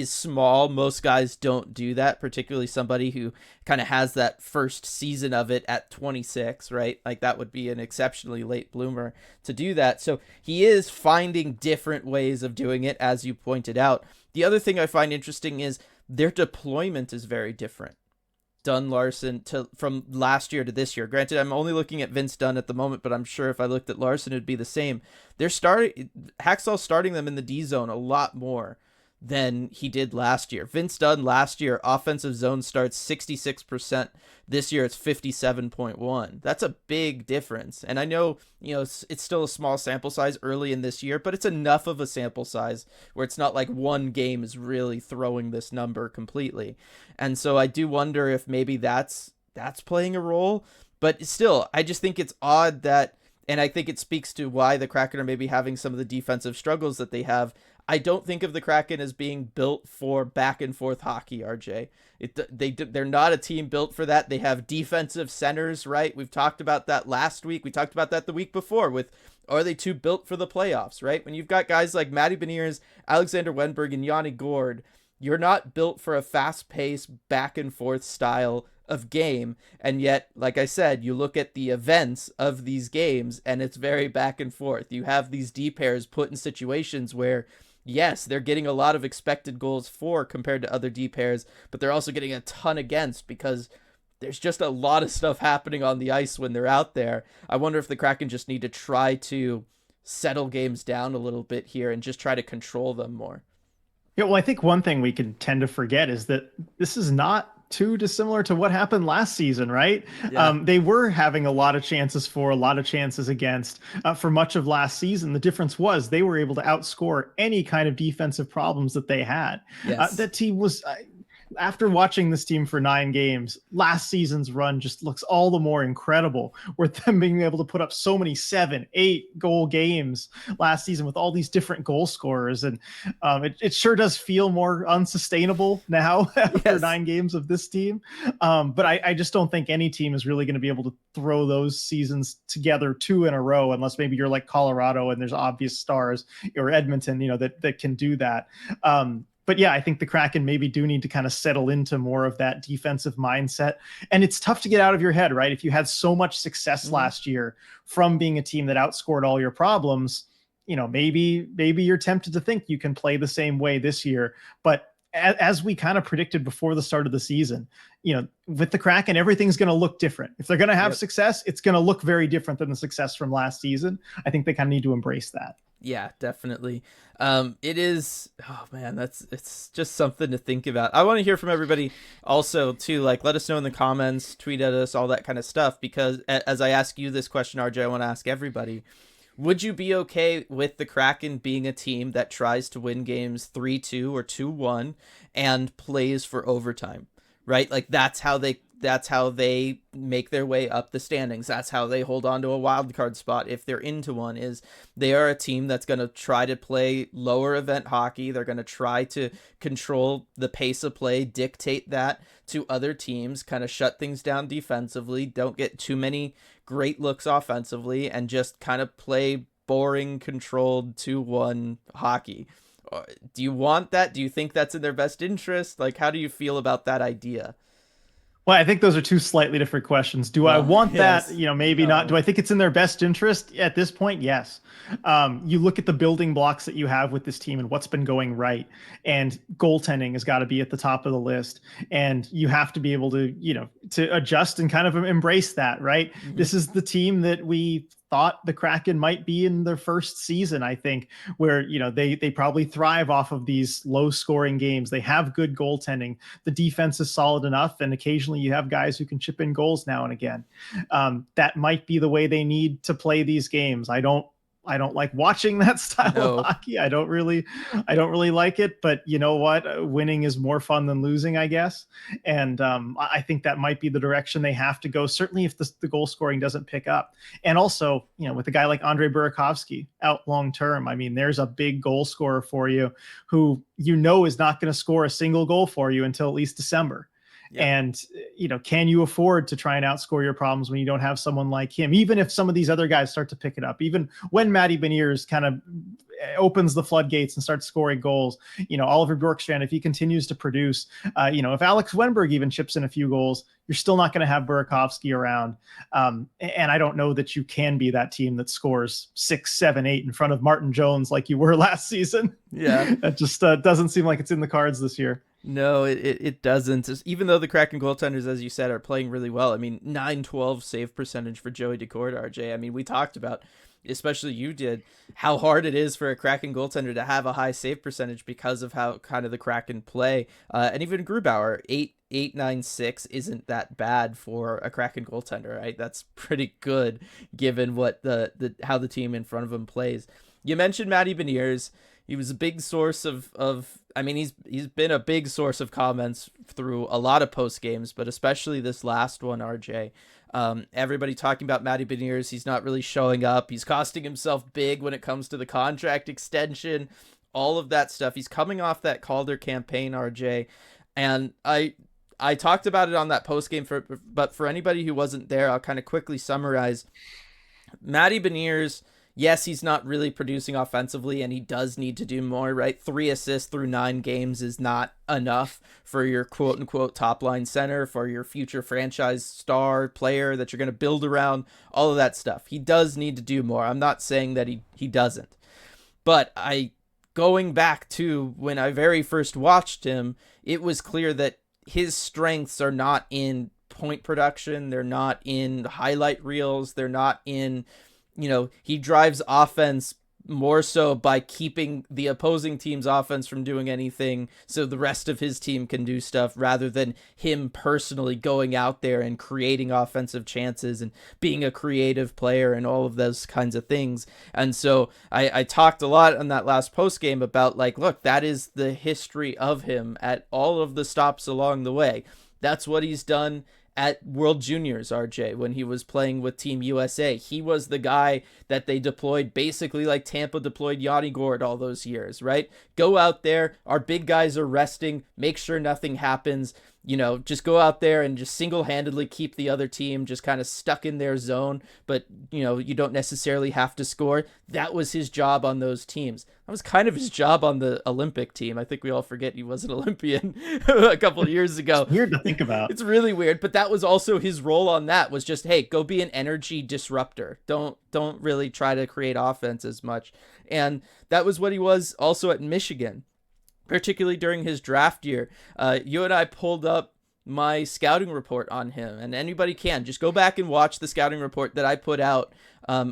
small. Most guys don't do that, particularly somebody who kind of has that first season of it at 26, right? Like that would be an exceptionally late bloomer to do that. So he is finding different ways of doing it, as you pointed out. The other thing I find interesting is their deployment is very different. Dunn Larson from last year to this year. Granted, I'm only looking at Vince Dunn at the moment, but I'm sure if I looked at Larson, it'd be the same. Hacksall's starting them in the D zone a lot more than he did last year. Vince Dunn last year, offensive zone starts 66%. This year it's 57.1. That's a big difference. And I know, it's still a small sample size early in this year, but it's enough of a sample size where it's not like one game is really throwing this number completely. And so I do wonder if maybe that's playing a role, but still, I just think it's odd that, and I think it speaks to why the Kraken are maybe having some of the defensive struggles that they have. I don't think of the Kraken as being built for back and forth hockey, RJ. They're not a team built for that. They have defensive centers, right? We've talked about that last week. We talked about that the week before with, are they too built for the playoffs, right? When you've got guys like Matty Beniers, Alexander Wenberg, and Yanni Gourde, you're not built for a fast-paced back and forth style of game. And yet, like I said, you look at the events of these games and it's very back and forth. You have these D pairs put in situations where, yes, they're getting a lot of expected goals for compared to other D pairs, but they're also getting a ton against because there's just a lot of stuff happening on the ice when they're out there. I wonder if the Kraken just need to try to settle games down a little bit here and just try to control them more. Yeah, well, I think one thing we can tend to forget is that this is not too dissimilar to what happened last season, right? Yeah. They were having a lot of chances for, a lot of chances against for much of last season. The difference was they were able to outscore any kind of defensive problems that they had. Yes. That team was, after watching this team for 9 games, last season's run just looks all the more incredible, with them being able to put up so many 7, 8 goal games last season with all these different goal scorers. And it sure does feel more unsustainable now after 9 games of this team. But I just don't think any team is really going to be able to throw those seasons together 2 in a row, unless maybe you're like Colorado and there's obvious stars, or Edmonton, that can do that. But yeah, I think the Kraken maybe do need to kind of settle into more of that defensive mindset. And it's tough to get out of your head, right? If you had so much success last year from being a team that outscored all your problems, maybe you're tempted to think you can play the same way this year. But as we kind of predicted before the start of the season, with the Kraken, everything's going to look different. If they're going to have success, it's going to look very different than the success from last season. I think they kind of need to embrace that. Yeah, definitely. It is, oh man, it's just something to think about. I want to hear from everybody also too, like let us know in the comments, tweet at us, all that kind of stuff, because as I ask you this question, RJ, I want to ask everybody, would you be okay with the Kraken being a team that tries to win games 3-2 or 2-1 and plays for overtime, right? Like that's how they make their way up the standings. That's how they hold on to a wild card spot if they're into one, is they are a team that's going to try to play lower event hockey. They're going to try to control the pace of play, dictate that to other teams, kind of shut things down defensively, don't get too many great looks offensively, and just kind of play boring, controlled 2-1 hockey. Do you want that? Do you think that's in their best interest? Like, how do you feel about that idea? Well, I think those are two slightly different questions. Do I Well, want that? yes, Maybe not. Do no, I think it's in their best interest at this point? Yes. You look at the building blocks that you have with this team and what's been going right, and goaltending has got to be at the top of the list. And you have to be able to, to adjust and kind of embrace that, right? Mhm. This is the team that we thought the Kraken might be in their first season, I think, where they probably thrive off of these low scoring games. They have good goaltending. The defense is solid enough, and occasionally you have guys who can chip in goals now and again. That might be the way they need to play these games. I don't like watching that style of No. hockey. I don't really like it, but you know what? Winning is more fun than losing, I guess. And I think that might be the direction they have to go. Certainly, if the goal scoring doesn't pick up, and also, with a guy like Andre Burakovsky out long term, I mean, there's a big goal scorer for you who is not going to score a single goal for you until at least December. Yep. And, can you afford to try and outscore your problems when you don't have someone like him? Even if some of these other guys start to pick it up, even when Matty Beniers kind of opens the floodgates and starts scoring goals, Oliver Bjorkstrand, if he continues to produce, if Alex Wenberg even chips in a few goals, you're still not going to have Burakovsky around. And I don't know that you can be that team that scores 6, 7, 8 in front of Martin Jones like you were last season. Yeah. That just doesn't seem like it's in the cards this year. No, it doesn't. Even though the Kraken goaltenders, as you said, are playing really well. I mean, 912 save percentage for Joey Daccord, RJ. I mean, we talked about, especially you did, how hard it is for a Kraken goaltender to have a high save percentage because of how kind of the Kraken play. And even Grubauer, 8.96 isn't that bad for a Kraken goaltender, right? That's pretty good given what the how the team in front of him plays. You mentioned Matty Beniers. He was a big source of I mean, he's been a big source of comments through a lot of post games, but especially this last one, RJ. Everybody talking about Matty Beniers. He's not really showing up. He's costing himself big when it comes to the contract extension, all of that stuff. He's coming off that Calder campaign, RJ, and I talked about it on that post game but for anybody who wasn't there, I'll kind of quickly summarize. Matty Beniers, yes, he's not really producing offensively, and he does need to do more, right? 3 assists through 9 games is not enough for your quote unquote top line center, for your future franchise star player that you're going to build around, all of that stuff. He does need to do more. I'm not saying that he doesn't. But going back to when I very first watched him, it was clear that his strengths are not in point production, they're not in highlight reels, they're not in, he drives offense more so by keeping the opposing team's offense from doing anything so the rest of his team can do stuff, rather than him personally going out there and creating offensive chances and being a creative player and all of those kinds of things. And so I talked a lot on that last post game about, like, look, that is the history of him at all of the stops along the way. That's what he's done at World Juniors, RJ, when he was playing with Team USA. He was the guy that they deployed basically like Tampa deployed Yanni Gourde all those years, right? Go out there, our big guys are resting, make sure nothing happens, just go out there and just single-handedly keep the other team just kind of stuck in their zone, but, you don't necessarily have to score. That was his job on those teams. That was kind of his job on the Olympic team. I think we all forget he was an Olympian a couple of years ago. It's weird to think about. It's really weird, but that was also his role on that, was just, hey, go be an energy disruptor. Don't really try to create offense as much. And that was what he was also at Michigan, particularly during his draft year. You and I pulled up my scouting report on him, and anybody can just go back and watch the scouting report that I put out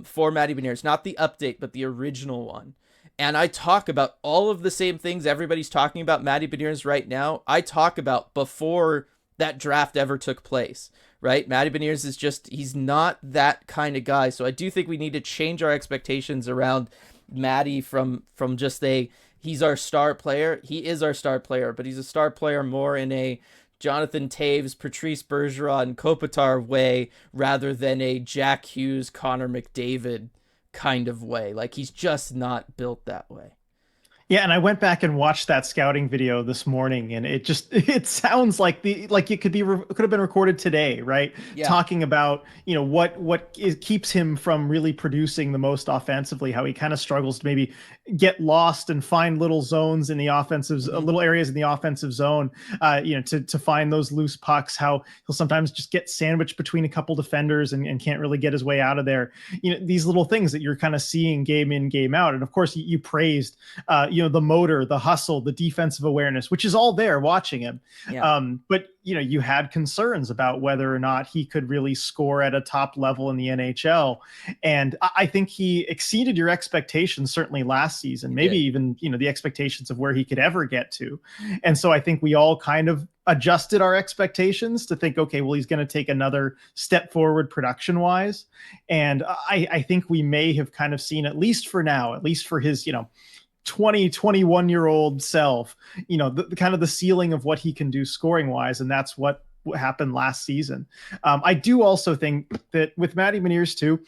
for Matty Beniers, not the update, but the original one. And I talk about all of the same things everybody's talking about Matty Beniers right now. I talk about before that draft ever took place, right? Matty Beniers is he's not that kind of guy. So I do think we need to change our expectations around Matty from just he's our star player. He is our star player, but he's a star player more in a Jonathan Taves, Patrice Bergeron, Kopitar way, rather than a Jack Hughes, Connor McDavid kind of way. Like, he's just not built that way. Yeah, and I went back and watched that scouting video this morning, and it sounds like it could have been recorded today, right? Yeah. Talking about what keeps him from really producing the most offensively, how he kind of struggles to maybe get lost and find little zones in the offensive, Hmm. little areas in the offensive zone, to find those loose pucks. How he'll sometimes just get sandwiched between a couple defenders and can't really get his way out of there. These little things that you're kind of seeing game in, game out. And of course, you praised, the motor, the hustle, the defensive awareness, which is all there watching him. Yeah. But you had concerns about whether or not he could really score at a top level in the NHL. And I think he exceeded your expectations, certainly last season, He maybe did. even, the expectations of where he could ever get to. And so I think we all kind of adjusted our expectations to think, okay, well, he's going to take another step forward production wise. And I think we may have kind of seen, at least for now, at least for his, 21-year-old self, the kind of the ceiling of what he can do scoring wise. And that's what happened last season. I do also think that with Matty Beniers too,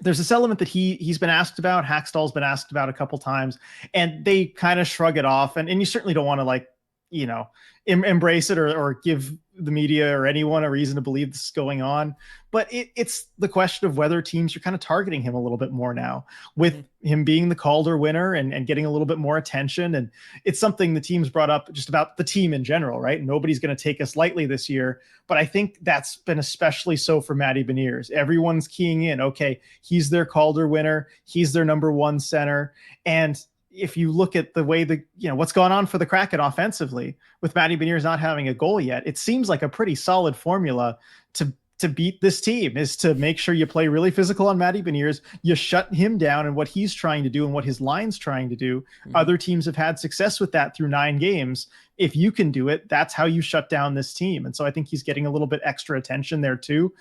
there's this element that he's been asked about, Hackstall's been asked about a couple times, and they kind of shrug it off. And you certainly don't want to, like, embrace it or give the media or anyone a reason to believe this is going on. But it's the question of whether teams are kind of targeting him a little bit more now, with him being the Calder winner and getting a little bit more attention. And it's something the team's brought up just about the team in general, right? Nobody's going to take us lightly this year. But I think that's been especially so for Matty Beniers. Everyone's keying in, okay, he's their Calder winner. He's their number one center. And if you look at the way what's gone on for the Kraken offensively, with Matty Beniers not having a goal yet, it seems like a pretty solid formula to beat this team is to make sure you play really physical on Matty Beniers. You shut him down and what he's trying to do and what his line's trying to do. Hmm. Other teams have had success with that through 9 games. If you can do it, that's how you shut down this team. And so I think he's getting a little bit extra attention there too,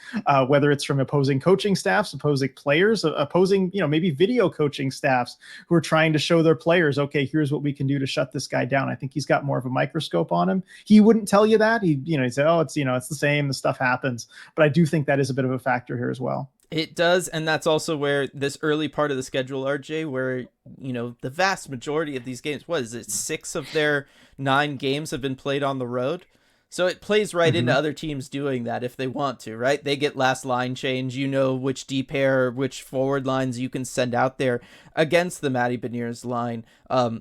whether it's from opposing coaching staffs, opposing players, opposing, maybe video coaching staffs who are trying to show their players, okay, here's what we can do to shut this guy down. I think he's got more of a microscope on him. He wouldn't tell you that. He'd say, oh, it's the same, the stuff happens. But I do think that is a bit of a factor here as well. It does, and that's also where this early part of the schedule, RJ, where, the vast majority of these games, what is it, 6 of their 9 games have been played on the road? So it plays right into other teams doing that if they want to, right? They get last line change. Which D pair, which forward lines you can send out there against the Matty Beniers line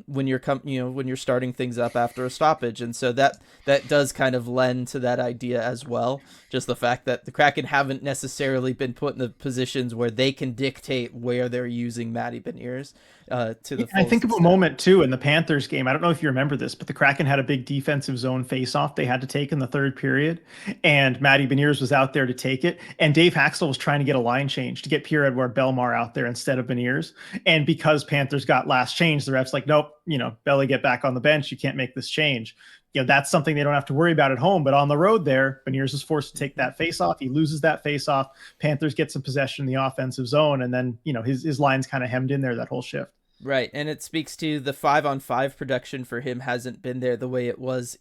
when you're starting things up after a stoppage. And so that does kind of lend to that idea as well. Just the fact that the Kraken haven't necessarily been put in the positions where they can dictate where they're using Matty Beniers to the full I think of a extent. moment too in the Panthers game. I don't know if you remember this, but the Kraken had a big defensive zone faceoff they had to take in the third period, and Matty Beniers was out there to take it. And Dave Haxtell was trying to get a line change to get Pierre-Edouard Bellemare out there instead of Beniers. And because Panthers got last change, the ref's like, nope, Belly, get back on the bench. You can't make this change. That's something they don't have to worry about at home. But on the road there, Beniers is forced to take that face-off. He loses that face-off. Panthers get some possession in the offensive zone, and then his line's kind of hemmed in there that whole shift. Right, and it speaks to the 5-on-5 production for him hasn't been there the way it was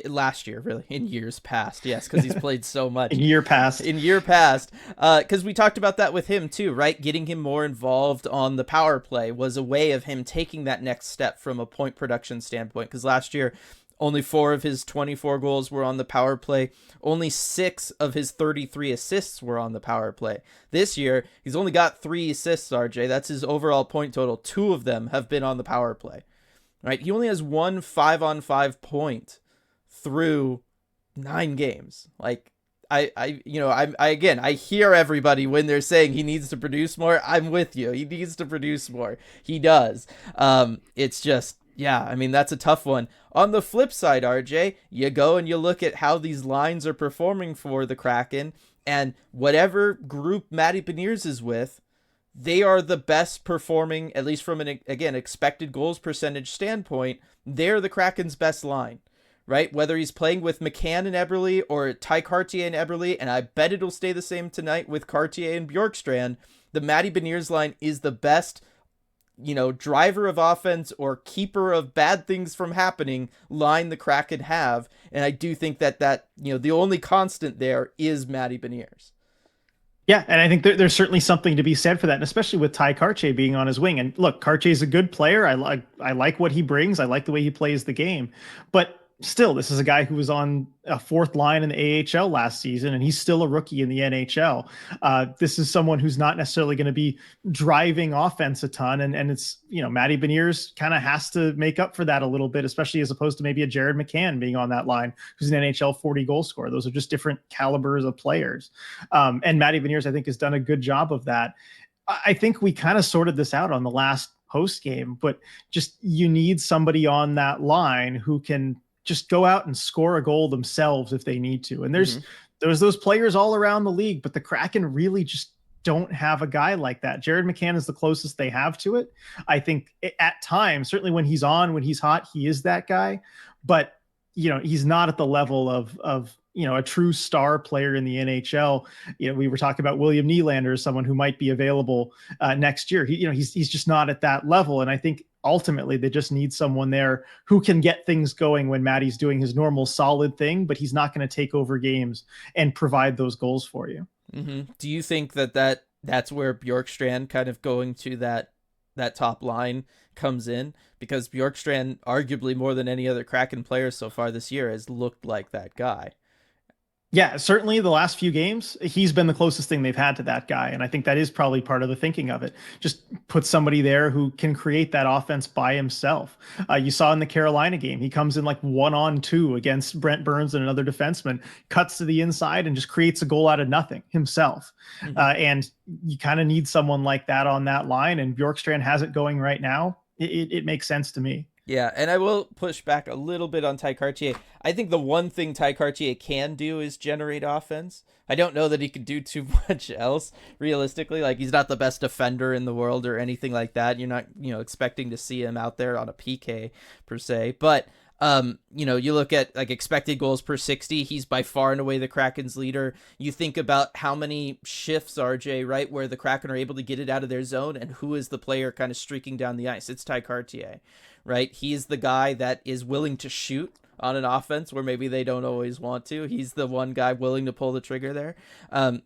last year, really, in years past. Yes, because he's played so much. In year past. Because we talked about that with him too, right? Getting him more involved on the power play was a way of him taking that next step from a point production standpoint. Because last year, only 4 of his 24 goals were on the power play. Only 6 of his 33 assists were on the power play. This year, he's only got 3 assists, RJ. That's his overall point total. 2 of them have been on the power play. Right? He only has 1 5-on-5 point through 9 games. Like, I hear everybody when they're saying he needs to produce more. I'm with you. He needs to produce more. He does. It's just, yeah, I mean, that's a tough one. On the flip side, RJ, you go and you look at how these lines are performing for the Kraken, and whatever group Matty Beniers is with, they are the best performing, at least from an, again, expected goals percentage standpoint. They're the Kraken's best line, right? Whether he's playing with McCann and Eberle or Ty Cartier and Eberle, and I bet it'll stay the same tonight with Cartier and Bjorkstrand, the Matty Beniers line is the best driver of offense or keeper of bad things from happening line the Kraken have. And I do think that the only constant there is Matty Beniers. Yeah, and I think there's certainly something to be said for that, and especially with Ty Cartier being on his wing. And look, Cartier is a good player. I like what he brings. I like the way he plays the game. But still, this is a guy who was on a fourth line in the AHL last season, and he's still a rookie in the NHL. This is someone who's not necessarily going to be driving offense a ton, and it's, Matty Beniers kind of has to make up for that a little bit, especially as opposed to maybe a Jared McCann being on that line, who's an NHL 40 goal scorer. Those are just different calibers of players, and Matty Beniers, I think, has done a good job of that. I think we kind of sorted this out on the last post game, but just you need somebody on that line who can just go out and score a goal themselves if they need to. And there's those players all around the league, but the Kraken really just don't have a guy like that. Jared McCann is the closest they have to it. I think at times, certainly when he's hot, he is that guy, but he's not at the level of a true star player in the NHL. We were talking about William Nylander as someone who might be available next year. He's just not at that level. And I think ultimately they just need someone there who can get things going when Matty's doing his normal solid thing, but he's not going to take over games and provide those goals for you. Mm-hmm. Do you think that's where Bjorkstrand kind of going to that top line comes in? Because Bjorkstrand, arguably more than any other Kraken player so far this year, has looked like that guy. Yeah, certainly the last few games, he's been the closest thing they've had to that guy. And I think that is probably part of the thinking of it. Just put somebody there who can create that offense by himself. You saw in the Carolina game, he comes in like 1-on-2 against Brent Burns and another defenseman, cuts to the inside and just creates a goal out of nothing himself. Mm-hmm. And you kind of need someone like that on that line. And Bjorkstrand has it going right now. It makes sense to me. Yeah, and I will push back a little bit on Ty Cartier. I think the one thing Ty Cartier can do is generate offense. I don't know that he can do too much else, realistically. Like, he's not the best defender in the world or anything like that. You're not, expecting to see him out there on a PK, per se. But, you look at, like, expected goals per 60. He's by far and away the Kraken's leader. You think about how many shifts, RJ, right, where the Kraken are able to get it out of their zone, and who is the player kind of streaking down the ice? It's Ty Cartier. Right? He's the guy that is willing to shoot on an offense where maybe they don't always want to. He's the one guy willing to pull the trigger there.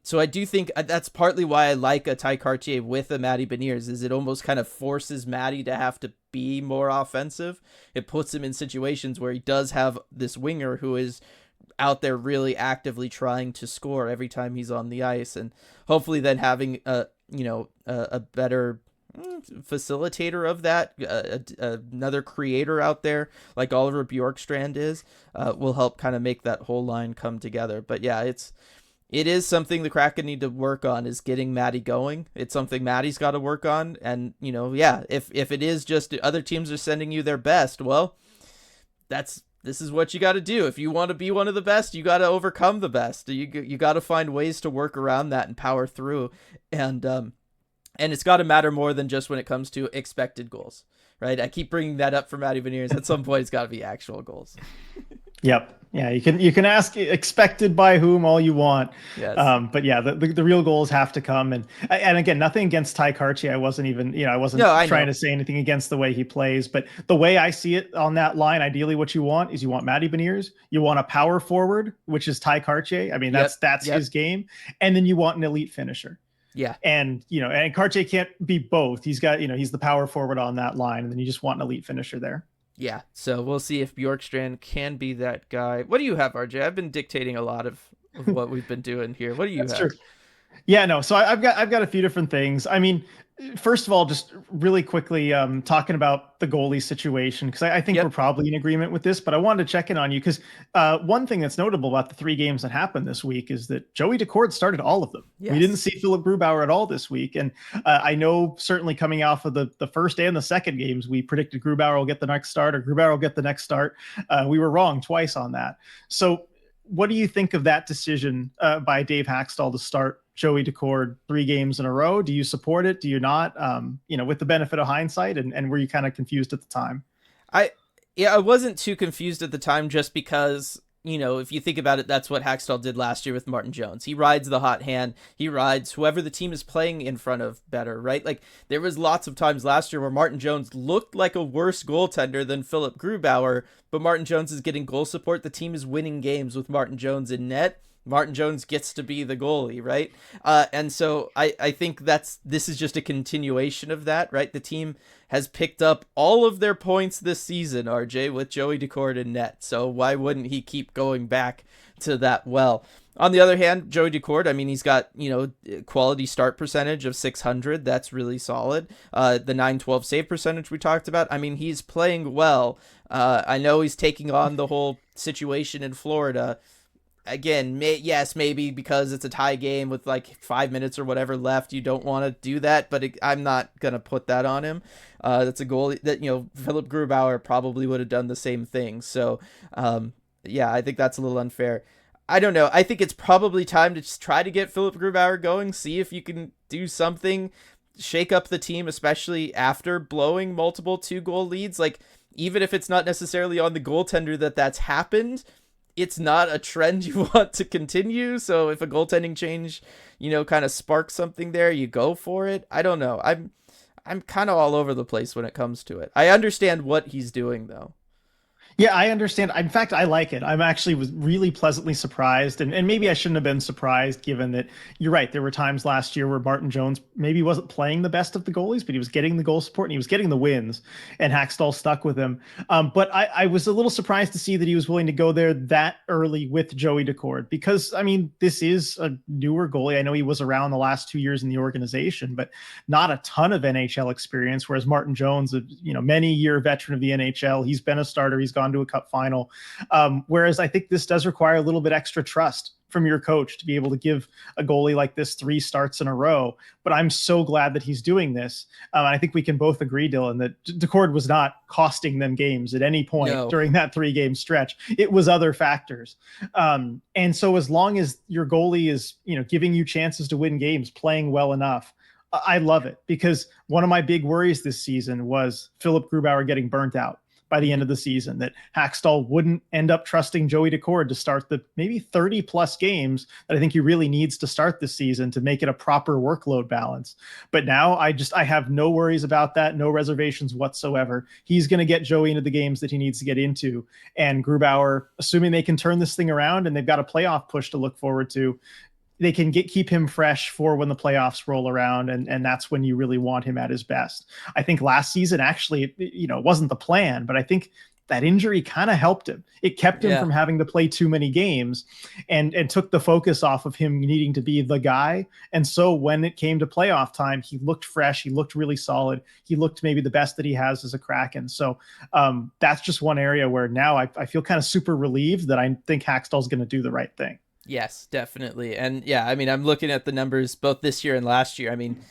So I do think that's partly why I like a Ty Cartier with a Matty Beniers, is it almost kind of forces Matty to have to be more offensive. It puts him in situations where he does have this winger who is out there really actively trying to score every time he's on the ice, and hopefully then having a better facilitator of that, another creator out there like Oliver Bjorkstrand is, will help kind of make that whole line come together. But yeah, it is something the Kraken need to work on, is getting Matty going. It's something Matty's got to work on. And if it is just other teams are sending you their best, well, this is what you got to do. If you want to be one of the best, you got to overcome the best. You got to find ways to work around that and power through. And it's got to matter more than just when it comes to expected goals, right? I keep bringing that up for Matty Beniers. At some point, it's got to be actual goals. Yep. Yeah, you can ask expected by whom all you want. Yes. But yeah, the real goals have to come. And again, nothing against Ty Cartier. I wasn't trying to say anything against the way he plays. But the way I see it on that line, ideally what you want is you want Matty Beniers. You want a power forward, which is Ty Cartier. I mean, that's his game. And then you want an elite finisher. Yeah. And, and Cartier can't be both. He's got, he's the power forward on that line, and then you just want an elite finisher there. Yeah. So we'll see if Bjorkstrand can be that guy. What do you have, RJ? I've been dictating a lot of what we've been doing here. What do you have? True. Yeah, no. So I've got a few different things. I mean, first of all, just really quickly talking about the goalie situation, because I think we're probably in agreement with this, but I wanted to check in on you because one thing that's notable about the 3 games that happened this week is that Joey Decord started all of them. Yes. We didn't see Philip Grubauer at all this week. And I know certainly coming off of the first and the second games, we predicted Grubauer will get the next start or Grubauer will get the next start. We were wrong twice on that. So what do you think of that decision by Dave Haxtell to start Joey Decord 3 games in a row? Do you support it? Do you not? With the benefit of hindsight, and were you kind of confused at the time? I wasn't too confused at the time, just because, if you think about it, that's what Haxtell did last year with Martin Jones. He rides the hot hand. He rides whoever the team is playing in front of better, right? Like, there was lots of times last year where Martin Jones looked like a worse goaltender than Philip Grubauer, but Martin Jones is getting goal support. The team is winning games with Martin Jones in net. Martin Jones gets to be the goalie, right? And so I think this is just a continuation of that, right? The team has picked up all of their points this season, RJ, with Joey Daccord in net. So why wouldn't he keep going back to that well? On the other hand, Joey Daccord, I mean, he's got, quality start percentage of 600. That's really solid. The 912 save percentage we talked about, I mean, he's playing well. I know he's taking on the whole situation in Florida. Again, yes, maybe because it's a tie game with like 5 minutes or whatever left, you don't want to do that, but I'm not going to put that on him. That's a goal that, Philip Grubauer probably would have done the same thing. So, yeah, I think that's a little unfair. I don't know. I think it's probably time to just try to get Philip Grubauer going, see if you can do something, shake up the team, especially after blowing multiple 2-goal leads. Like, even if it's not necessarily on the goaltender that's happened, it's not a trend you want to continue. So if a goaltending change, kind of sparks something there, you go for it. I don't know. I'm kind of all over the place when it comes to it. I understand what he's doing, though. Yeah, I understand. In fact, I like it. I'm actually was really pleasantly surprised, and maybe I shouldn't have been surprised given that you're right. There were times last year where Martin Jones maybe wasn't playing the best of the goalies, but he was getting the goal support and he was getting the wins, and Hackstall stuck with him. But I was a little surprised to see that he was willing to go there that early with Joey Daccord because, I mean, this is a newer goalie. I know he was around the last 2 years in the organization, but not a ton of NHL experience, whereas Martin Jones, many-year veteran of the NHL, he's been a starter, he's gone to a cup final. Whereas I think this does require a little bit extra trust from your coach to be able to give a goalie like this 3 starts in a row. But I'm so glad that he's doing this. I think we can both agree, Dylan, that Daccord was not costing them games at any point during that 3-game stretch. It was other factors. And so as long as your goalie is, giving you chances to win games, playing well enough, I love it, because one of my big worries this season was Philip Grubauer getting burnt out by the end of the season, that Hackstall wouldn't end up trusting Joey Daccord to start the maybe 30 plus games that I think he really needs to start this season to make it a proper workload balance. But now I have no worries about that. No reservations whatsoever. He's going to get Joey into the games that he needs to get into. And Grubauer, assuming they can turn this thing around and they've got a playoff push to look forward to, they can keep him fresh for when the playoffs roll around, and that's when you really want him at his best. I think last season, actually, it wasn't the plan, but I think that injury kind of helped him. It kept him from having to play too many games and took the focus off of him needing to be the guy. And so when it came to playoff time, he looked fresh. He looked really solid. He looked maybe the best that he has as a Kraken. So that's just one area where now I feel kind of super relieved that I think Hackstall's going to do the right thing. Yes, definitely. And yeah, I mean, I'm looking at the numbers both this year and last year. I mean,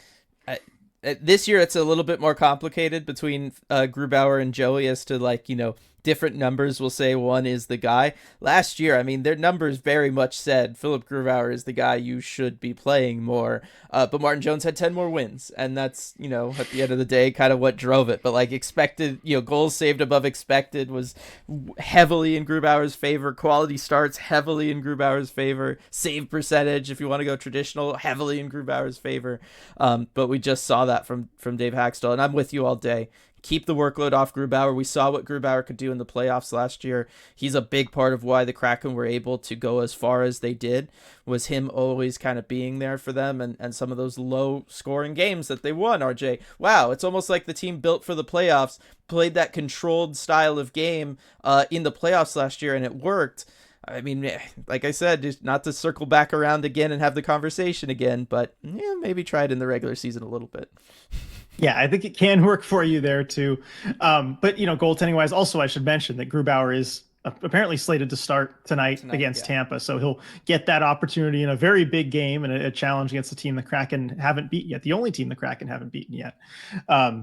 this year it's a little bit more complicated between Grubauer and Joey as to different numbers will say one is the guy. Last year, I mean, their numbers very much said Philip Grubauer is the guy you should be playing more. But Martin Jones had 10 more wins, and that's, at the end of the day, kind of what drove it. But expected, goals saved above expected was heavily in Grubauer's favor. Quality starts heavily in Grubauer's favor. Save percentage, if you want to go traditional, heavily in Grubauer's favor. But we just saw that from Dave Hackstall, and I'm with you all day. Keep the workload off Grubauer. We saw what Grubauer could do in the playoffs last year. He's a big part of why the Kraken were able to go as far as they did, was him always kind of being there for them, and some of those low scoring games that they won, RJ. Wow, it's almost like the team built for the playoffs, played that controlled style of game in the playoffs last year, and it worked. I mean, like I said, just not to circle back around again and have the conversation again, but maybe try it in the regular season a little bit. Yeah, I think it can work for you there too. But goaltending wise, also I should mention that Grubauer is apparently slated to start tonight against Tampa, so he'll get that opportunity in a very big game and a challenge against the team the Kraken haven't beaten yet, the only team the Kraken haven't beaten yet.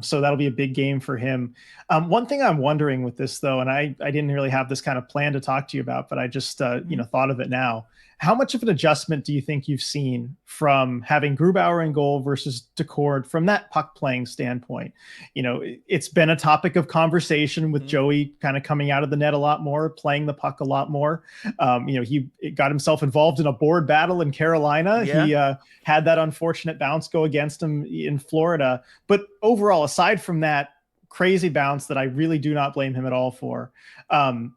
So that'll be a big game for him. One thing I'm wondering with this though, and I didn't really have this kind of plan to talk to you about, but I just thought of it now. How much of an adjustment do you think you've seen from having Grubauer in goal versus Daccord from that puck playing standpoint? It's been a topic of conversation with Joey kind of coming out of the net a lot more, playing the puck a lot more. He got himself involved in a board battle in Carolina. Yeah. He had that unfortunate bounce go against him in Florida. But overall, aside from that crazy bounce that I really do not blame him at all for.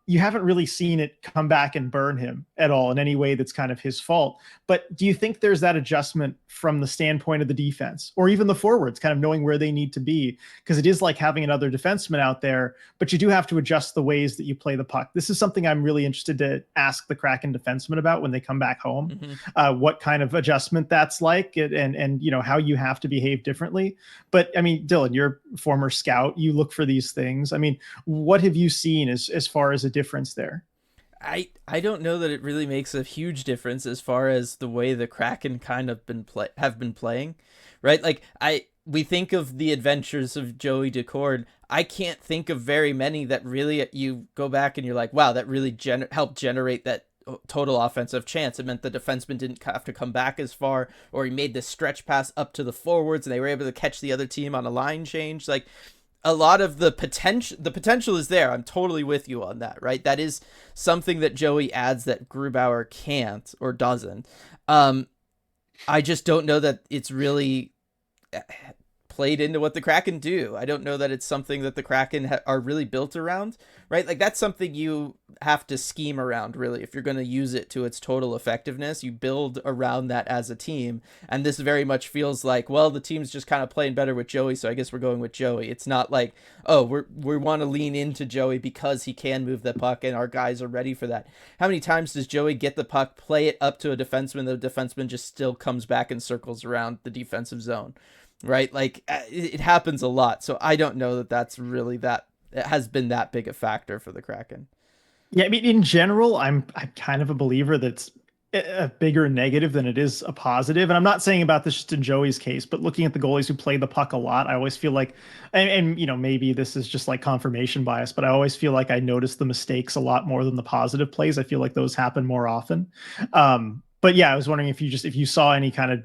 You haven't really seen it come back and burn him at all in any way that's kind of his fault. But do you think there's that adjustment from the standpoint of the defense or even the forwards, kind of knowing where they need to be? Because it is like having another defenseman out there, but you do have to adjust the ways that you play the puck. This is something I'm really interested to ask the Kraken defenseman about when they come back home. What kind of adjustment that's like, and you know how you have to behave differently. But I mean, Dylan, you're a former scout. You look for these things. I mean, what have you seen as far as a difference there? I don't know that it really makes a huge difference as far as the way the Kraken kind of have been playing, right? Like we think of the adventures of Joey Decord. I can't think of very many that really you go back and you're like, wow, that really helped generate that total offensive chance. It meant the defenseman didn't have to come back as far, or he made this stretch pass up to the forwards and they were able to catch the other team on a line change. Like, a lot of the potential is there. I'm totally with you on that, right? That is something that Joey adds that Grubauer can't or doesn't. I just don't know that it's really played into what the Kraken do. I don't know that it's something that the Kraken are really built around, right? Like, that's something you have to scheme around, really. If you're going to use it to its total effectiveness, you build around that as a team. And this very much feels like, well, the team's just kind of playing better with Joey, so I guess we're going with Joey. It's not like, oh, we want to lean into Joey because he can move the puck and our guys are ready for that. How many times does Joey get the puck, play it up to a defenseman, the defenseman just still comes back and circles around the defensive zone? Right? Like, it happens a lot. So I don't know that that's really it has been that big a factor for the Kraken. Yeah, I mean, in general, I'm kind of a believer that's a bigger negative than it is a positive. And I'm not saying about this just in Joey's case, but looking at the goalies who play the puck a lot, I always feel like, and you know, maybe this is just like confirmation bias, but I always feel like I notice the mistakes a lot more than the positive plays. I feel like those happen more often. But yeah, I was wondering if you saw any kind of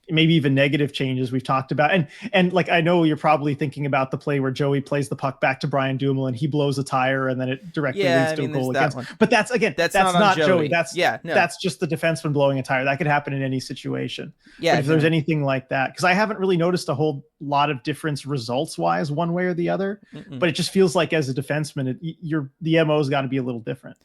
maybe even negative changes we've talked about. And like, I know you're probably thinking about the play where Joey plays the puck back to Brian Dumoulin, he blows a tire and then it directly leads to a goal against. But that's, again, that's not Joey. That's just the defenseman blowing a tire. That could happen in any situation. Yeah. But if there's anything like that, because I haven't really noticed a whole lot of difference results wise one way or the other, but it just feels like as a defenseman, the MO's got to be a little different.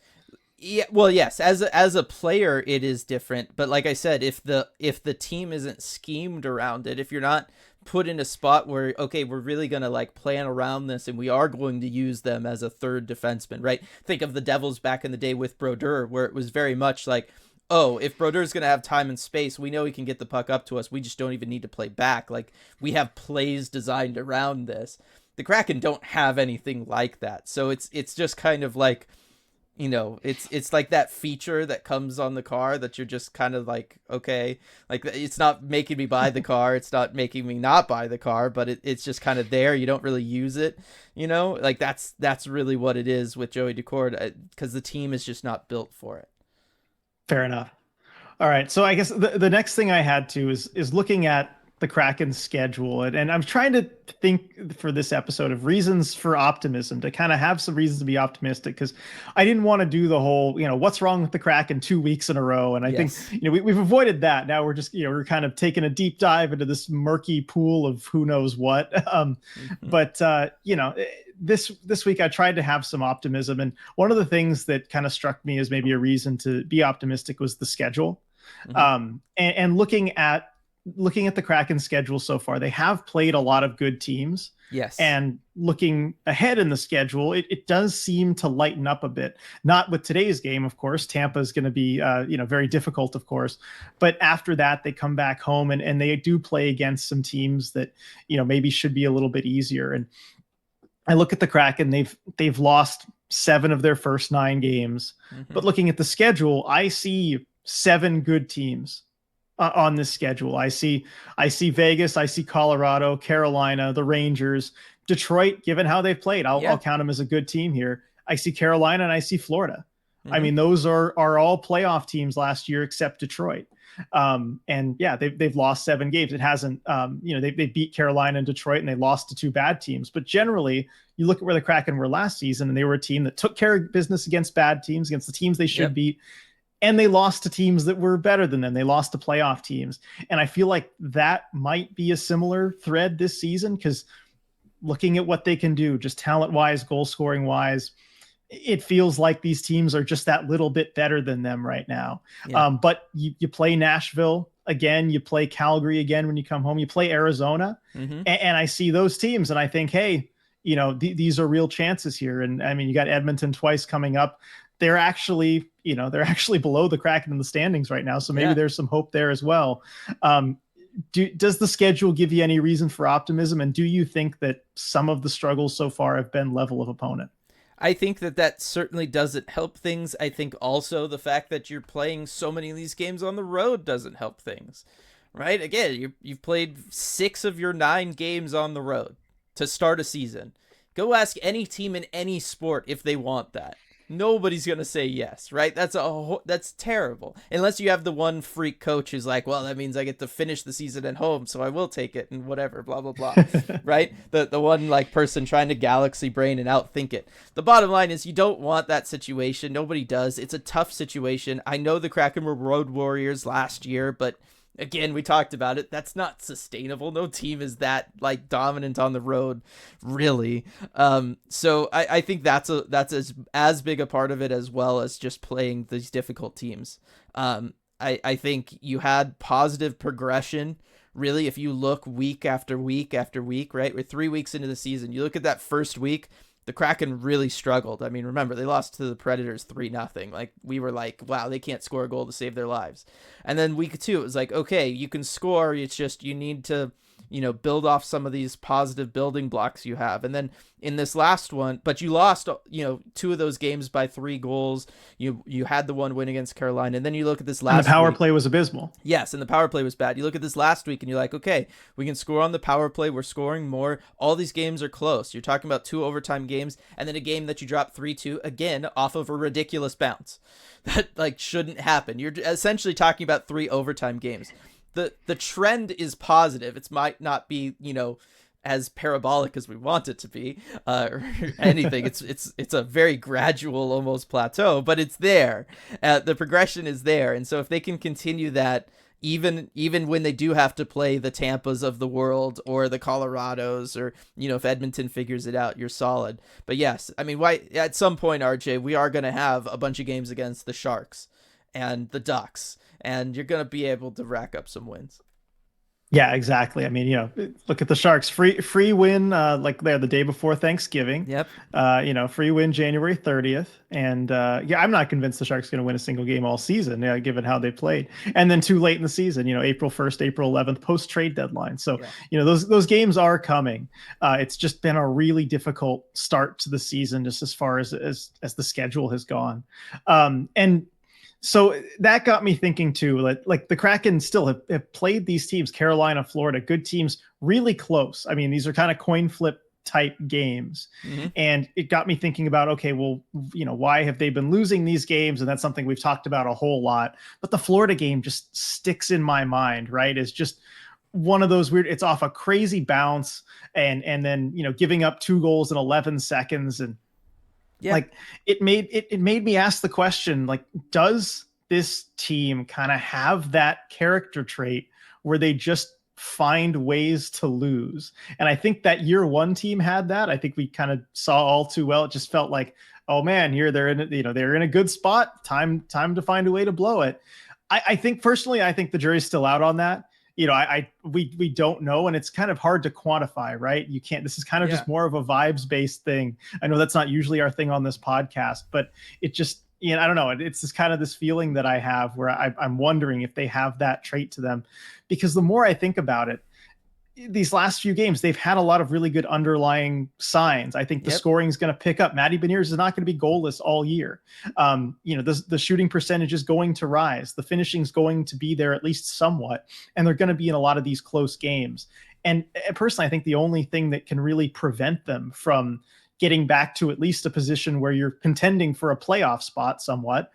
Yeah, well, yes, as a player it is different, but like I said, if the team isn't schemed around it, if you're not put in a spot where, okay, we're really going to like plan around this and we are going to use them as a third defenseman, right? Think of the Devils back in the day with Brodeur, where it was very much like, oh, if Brodeur's going to have time and space, we know he can get the puck up to us. We just don't even need to play back. Like, we have plays designed around this. The Kraken don't have anything like that. So it's just kind of like, you know, it's like that feature that comes on the car that you're just kind of like, okay, like, it's not making me buy the car, it's not making me not buy the car, but it's just kind of there. You don't really use it, you know, like that's really what it is with Joey Decord, because the team is just not built for it. Fair enough. All right, so I guess the next thing I had to is looking at the Kraken's schedule, and I'm trying to think for this episode of reasons for optimism, to kind of have some reasons to be optimistic, because I didn't want to do the whole, you know, what's wrong with the Kraken 2 weeks in a row, and I think, you know, we've avoided that. Now we're just, you know, we're kind of taking a deep dive into this murky pool of who knows what. But you know, this week I tried to have some optimism, and one of the things that kind of struck me as maybe a reason to be optimistic was the schedule. And looking at the Kraken schedule so far, they have played a lot of good teams. Yes. And looking ahead in the schedule, it does seem to lighten up a bit. Not with today's game, of course. Tampa is going to be, you know, very difficult, of course. But after that, they come back home and they do play against some teams that, you know, maybe should be a little bit easier. And I look at the Kraken, they've lost 7 of their first 9 games. But looking at the schedule, I see 7 good teams on this schedule. I see Vegas, I see Colorado, Carolina, the Rangers, Detroit, given how they've played. I'll count them as a good team here. I see Carolina and I see Florida. I mean, those are all playoff teams last year except Detroit. And yeah, they've lost 7 games. It hasn't, you know, they beat Carolina and Detroit and they lost to 2 bad teams. But generally, you look at where the Kraken were last season, and they were a team that took care of business against bad teams, against the teams they should beat. And they lost to teams that were better than them. They lost to playoff teams. And I feel like that might be a similar thread this season, because looking at what they can do, just talent wise, goal scoring wise, it feels like these teams are just that little bit better than them right now. Yeah. But you play Nashville again, you play Calgary again when you come home, you play Arizona, Mm-hmm. and I see those teams and I think, hey, these are real chances here. And I mean, you got Edmonton twice coming up. They're actually, they're actually below the Kraken in the standings right now. So maybe Yeah. there's some hope there as well. Does the schedule give you any reason for optimism? And do you think that some of the struggles so far have been level of opponent? I think that certainly doesn't help things. I think also the fact that you're playing so many of these games on the road doesn't help things, right? Again, you've played 6 of your 9 games on the road to start a season. Go ask any team in any sport if they want that. Nobody's gonna say yes, right? That's terrible. Unless you have the one freak coach who's like, well, that means I get to finish the season at home, so I will take it and whatever, blah blah blah, right? The one like person trying to galaxy brain and outthink it. The bottom line is you don't want that situation. Nobody does. It's a tough situation. I know the Kraken were road warriors last year, but again, we talked about it. That's not sustainable. No team is that like dominant on the road, really. So I think that's as big a part of it as well as just playing these difficult teams. I think you had positive progression. Really, if you look week after week after week, right? We're 3 weeks into the season. You look at that first week, the Kraken really struggled. I mean, remember, they lost to the Predators 3-0. Like, we were like, wow, they can't score a goal to save their lives. And then week 2, it was like, okay, you can score. It's just you need to, build off some of these positive building blocks you have. And then in this last one, but you lost, 2 of those games by 3 goals. You had the one win against Carolina. And then you look at this last And the power week. play was abysmal. Yes, and the power play was bad. You look at this last week and you're like, okay, we can score on the power play. We're scoring more. All these games are close. You're talking about 2 overtime games and then a game that you dropped 3-2 again off of a ridiculous bounce. That like shouldn't happen. You're essentially talking about 3 overtime games. The trend is positive. It might not be, as parabolic as we want it to be, or anything. It's a very gradual, almost plateau, but it's there. The progression is there, and so if they can continue that, even when they do have to play the Tampas of the world or the Colorados, or if Edmonton figures it out, you're solid. But yes, I mean, why at some point, RJ, we are going to have a bunch of games against the Sharks and the Ducks, and you're going to be able to rack up some wins. Yeah, exactly. I mean, look at the Sharks. Free win, like they're the day before Thanksgiving. Yep. Free win January 30th. And I'm not convinced the Sharks going to win a single game all season, given how they played. And then too late in the season, April 1st, April 11th, post trade deadline. So, yeah. Those games are coming. It's just been a really difficult start to the season, just as far as the schedule has gone. And so that got me thinking too, like the Kraken still have played these teams, Carolina, Florida, good teams, really close. I mean, these are kind of coin flip type games. Mm-hmm. And it got me thinking about, okay, well, why have they been losing these games? And that's something we've talked about a whole lot. But the Florida game just sticks in my mind, right? It's just one of those weird, it's off a crazy bounce and then, giving up 2 goals in 11 seconds. And like it made me ask the question, like, does this team kind of have that character trait where they just find ways to lose? And I think that year 1 team had that. I think we kind of saw all too well. It just felt like, oh man, they're in a good spot. Time to find a way to blow it. I think personally, I think the jury's still out on that. We don't know, and it's kind of hard to quantify, right? You can't, this is kind of just more of a vibes based thing. I know that's not usually our thing on this podcast, but it just, I don't know. It's just kind of this feeling that I have where I'm wondering if they have that trait to them, because the more I think about it, these last few games, they've had a lot of really good underlying signs. I think the scoring is going to pick up. Matty Beniers is not going to be goalless all year. The shooting percentage is going to rise. The finishing is going to be there at least somewhat, and they're going to be in a lot of these close games. And personally, I think the only thing that can really prevent them from getting back to at least a position where you're contending for a playoff spot somewhat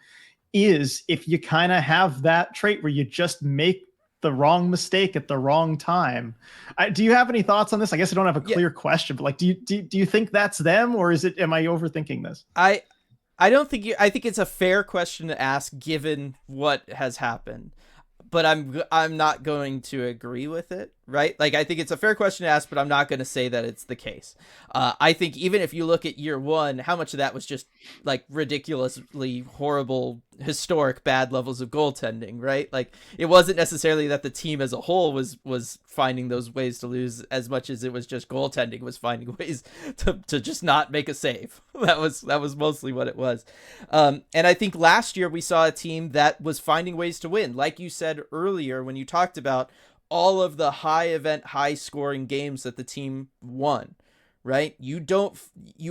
is if you kind of have that trait where you just make the wrong mistake at the wrong time. Do you have any thoughts on this? I guess I don't have a clear question, but like, do you think that's them, or am I overthinking this? I don't think I think it's a fair question to ask given what has happened, but I'm not going to agree with it, right? Like, I think it's a fair question to ask, but I'm not going to say that it's the case. I think even if you look at year one, how much of that was just like ridiculously horrible, historic bad levels of goaltending, right? Like, it wasn't necessarily that the team as a whole was finding those ways to lose as much as it was just goaltending was finding ways to just not make a save. That was mostly what it was. And I think last year we saw a team that was finding ways to win. Like you said earlier when you talked about all of the high event, high scoring games that the team won, right? You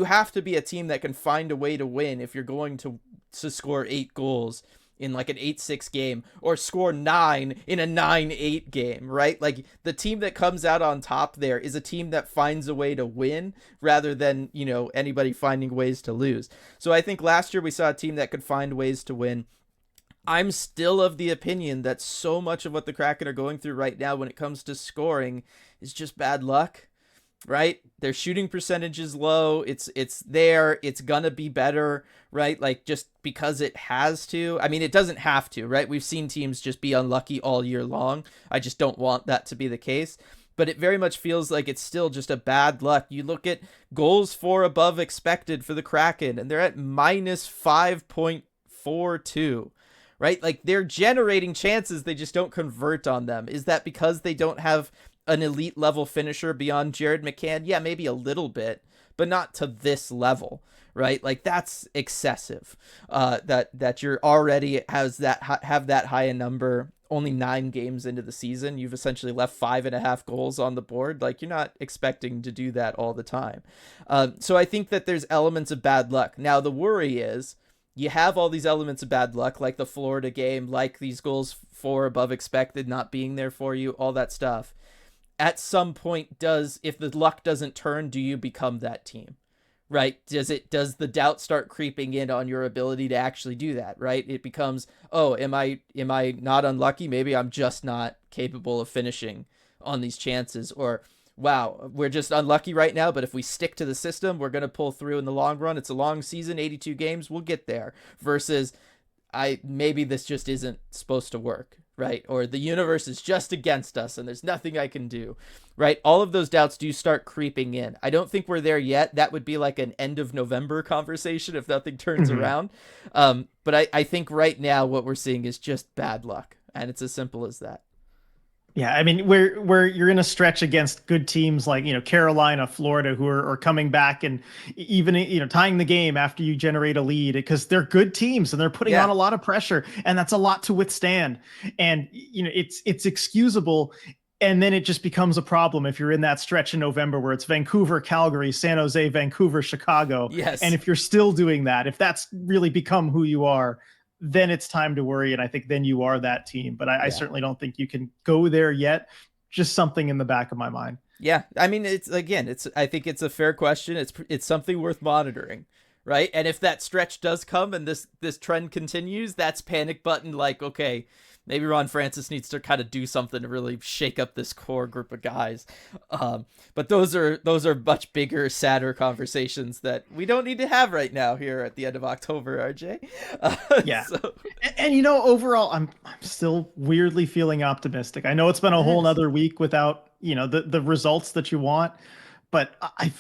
have to be a team that can find a way to win if you're going to score 8 goals in like an 8-6 game or score 9 in a 9-8 game, right? Like, the team that comes out on top there is a team that finds a way to win rather than, anybody finding ways to lose. So I think last year we saw a team that could find ways to win. I'm still of the opinion that so much of what the Kraken are going through right now when it comes to scoring is just bad luck, right? Their shooting percentage is low. It's there. It's gonna be better, right? Like, just because it has to. I mean, it doesn't have to, right? We've seen teams just be unlucky all year long. I just don't want that to be the case. But it very much feels like it's still just a bad luck. You look at goals for above expected for the Kraken, and they're at minus 5.42. Right? Like, they're generating chances, they just don't convert on them. Is that because they don't have an elite level finisher beyond Jared McCann? Yeah, maybe a little bit, but not to this level, right? Like, that's excessive. That you're already have that high a number only 9 games into the season. You've essentially left 5.5 goals on the board. Like, you're not expecting to do that all the time. So I think that there's elements of bad luck. Now, the worry is, you have all these elements of bad luck, like the Florida game, like these goals for above expected not being there for you, all that stuff. At some point, if the luck doesn't turn, do you become that team? Right? Does the doubt start creeping in on your ability to actually do that, right? It becomes, oh, am I not unlucky? Maybe I'm just not capable of finishing on these chances. Or, wow, we're just unlucky right now, but if we stick to the system, we're going to pull through in the long run. It's a long season, 82 games, we'll get there. Versus, maybe this just isn't supposed to work, right? Or the universe is just against us and there's nothing I can do, right? All of those doubts do start creeping in. I don't think we're there yet. That would be like an end of November conversation if nothing turns around. But I think right now what we're seeing is just bad luck, and it's as simple as that. Yeah, I mean, where you're in a stretch against good teams like, Carolina, Florida, who are coming back and even, tying the game after you generate a lead, because they're good teams and they're putting on a lot of pressure, and that's a lot to withstand. And, it's excusable. And then it just becomes a problem if you're in that stretch in November where it's Vancouver, Calgary, San Jose, Vancouver, Chicago. Yes. And if you're still doing that, if that's really become who you are, then it's time to worry. And I think then you are that team. But I certainly don't think you can go there yet. Just something in the back of my mind. Yeah. I mean, I think it's a fair question. It's something worth monitoring, right? And if that stretch does come and this trend continues, that's panic button. Like, okay, maybe Ron Francis needs to kind of do something to really shake up this core group of guys. But those are much bigger, sadder conversations that we don't need to have right now here at the end of October, RJ. Yeah. And overall, I'm still weirdly feeling optimistic. I know it's been a whole nother week without, the results that you want, but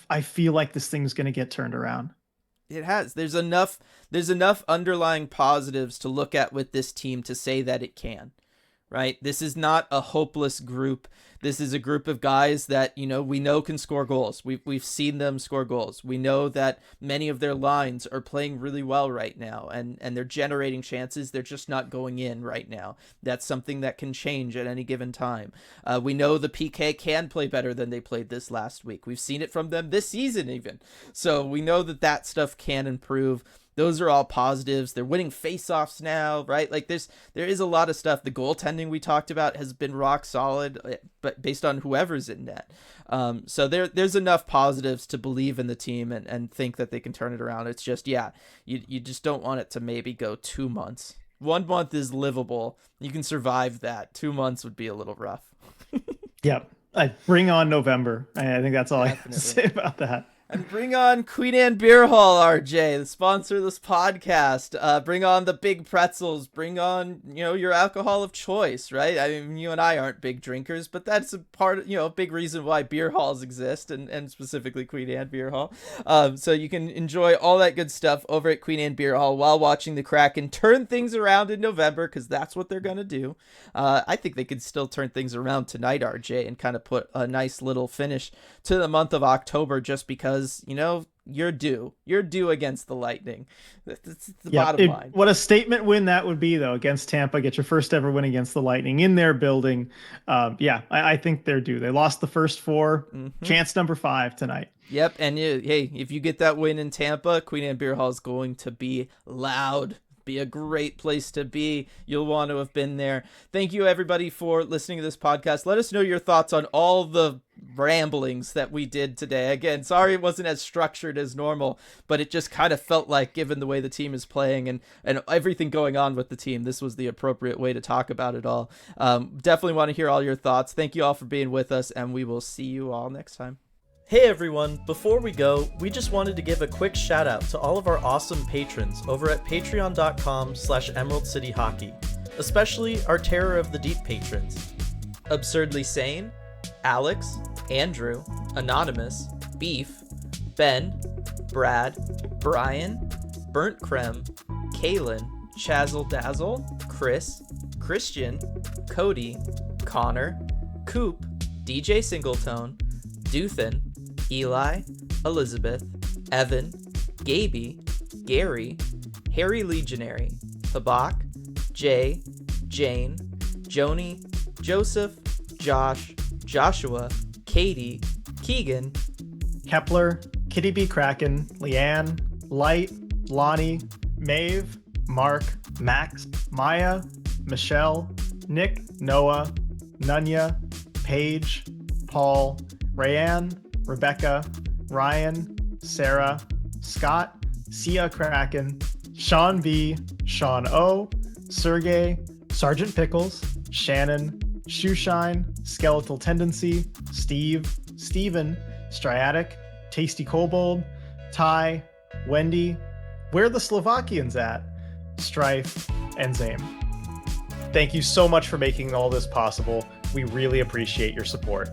I feel like this thing's going to get turned around. It has. There's enough underlying positives to look at with this team to say that it can, right? This is not a hopeless group. This is a group of guys that, we know can score goals. We've seen them score goals. We know that many of their lines are playing really well right now, and they're generating chances. They're just not going in right now. That's something that can change at any given time. We know the PK can play better than they played this last week. We've seen it from them this season even. So we know that stuff can improve. Those are all positives. They're winning faceoffs now, right? Like, there is a lot of stuff. The goaltending we talked about has been rock solid, but based on whoever's in net. So there's enough positives to believe in the team and think that they can turn it around. It's just, you just don't want it to maybe go 2 months. 1 month is livable. You can survive that. 2 months would be a little rough. Yep. Bring on November. I think that's all I have to say about that. And bring on Queen Anne Beer Hall, RJ, the sponsor of this podcast. Bring on the big pretzels. Bring on, your alcohol of choice, right? I mean, you and I aren't big drinkers, but that's a part, a big reason why beer halls exist, and specifically Queen Anne Beer Hall. So you can enjoy all that good stuff over at Queen Anne Beer Hall while watching the Kraken turn things around in November, because that's what they're going to do. I think they could still turn things around tonight, RJ, and kind of put a nice little finish to the month of October, just because you're due against the Lightning. That's the bottom line. What a statement win that would be, though, against Tampa. Get your first ever win against the Lightning in their building. I think they're due. They lost the first four. Chance number 5 tonight. Yep, and hey, if you get that win in Tampa, Queen Anne Beer Hall is going to be loud. Be a great place to be. You'll want to have been there. Thank you, everybody, for listening to this podcast. Let us know your thoughts on all the ramblings that we did today. Again, sorry it wasn't as structured as normal, but it just kind of felt like, given the way the team is playing and everything going on with the team, this was the appropriate way to talk about it all. Definitely want to hear all your thoughts. Thank you all for being with us, and we will see you all next time. Hey everyone, before we go, we just wanted to give a quick shout out to all of our awesome patrons over at patreon.com/Emerald City Hockey, especially our Terror of the Deep patrons. Absurdly Sane, Alex, Andrew, Anonymous, Beef, Ben, Brad, Brian, Burnt Creme, Kaylin, Chazzle Dazzle, Chris, Christian, Cody, Connor, Coop, DJ Singletone, Duthin, Eli, Elizabeth, Evan, Gaby, Gary, Harry Legionary, Habak, Jay, Jane, Joni, Joseph, Josh, Joshua, Katie, Keegan, Kepler, Kitty B. Kraken, Leanne, Light, Lonnie, Maeve, Mark, Max, Maya, Michelle, Nick, Noah, Nunya, Paige, Paul, Rayanne, Rebecca, Ryan, Sarah, Scott, Sia Kraken, Sean B, Sean O, Sergey, Sergeant Pickles, Shannon, Shoeshine, Skeletal Tendency, Steve, Steven, Striatic, Tasty Kobold, Ty, Wendy, Where the Slovakians At, Strife, and Zame. Thank you so much for making all this possible. We really appreciate your support.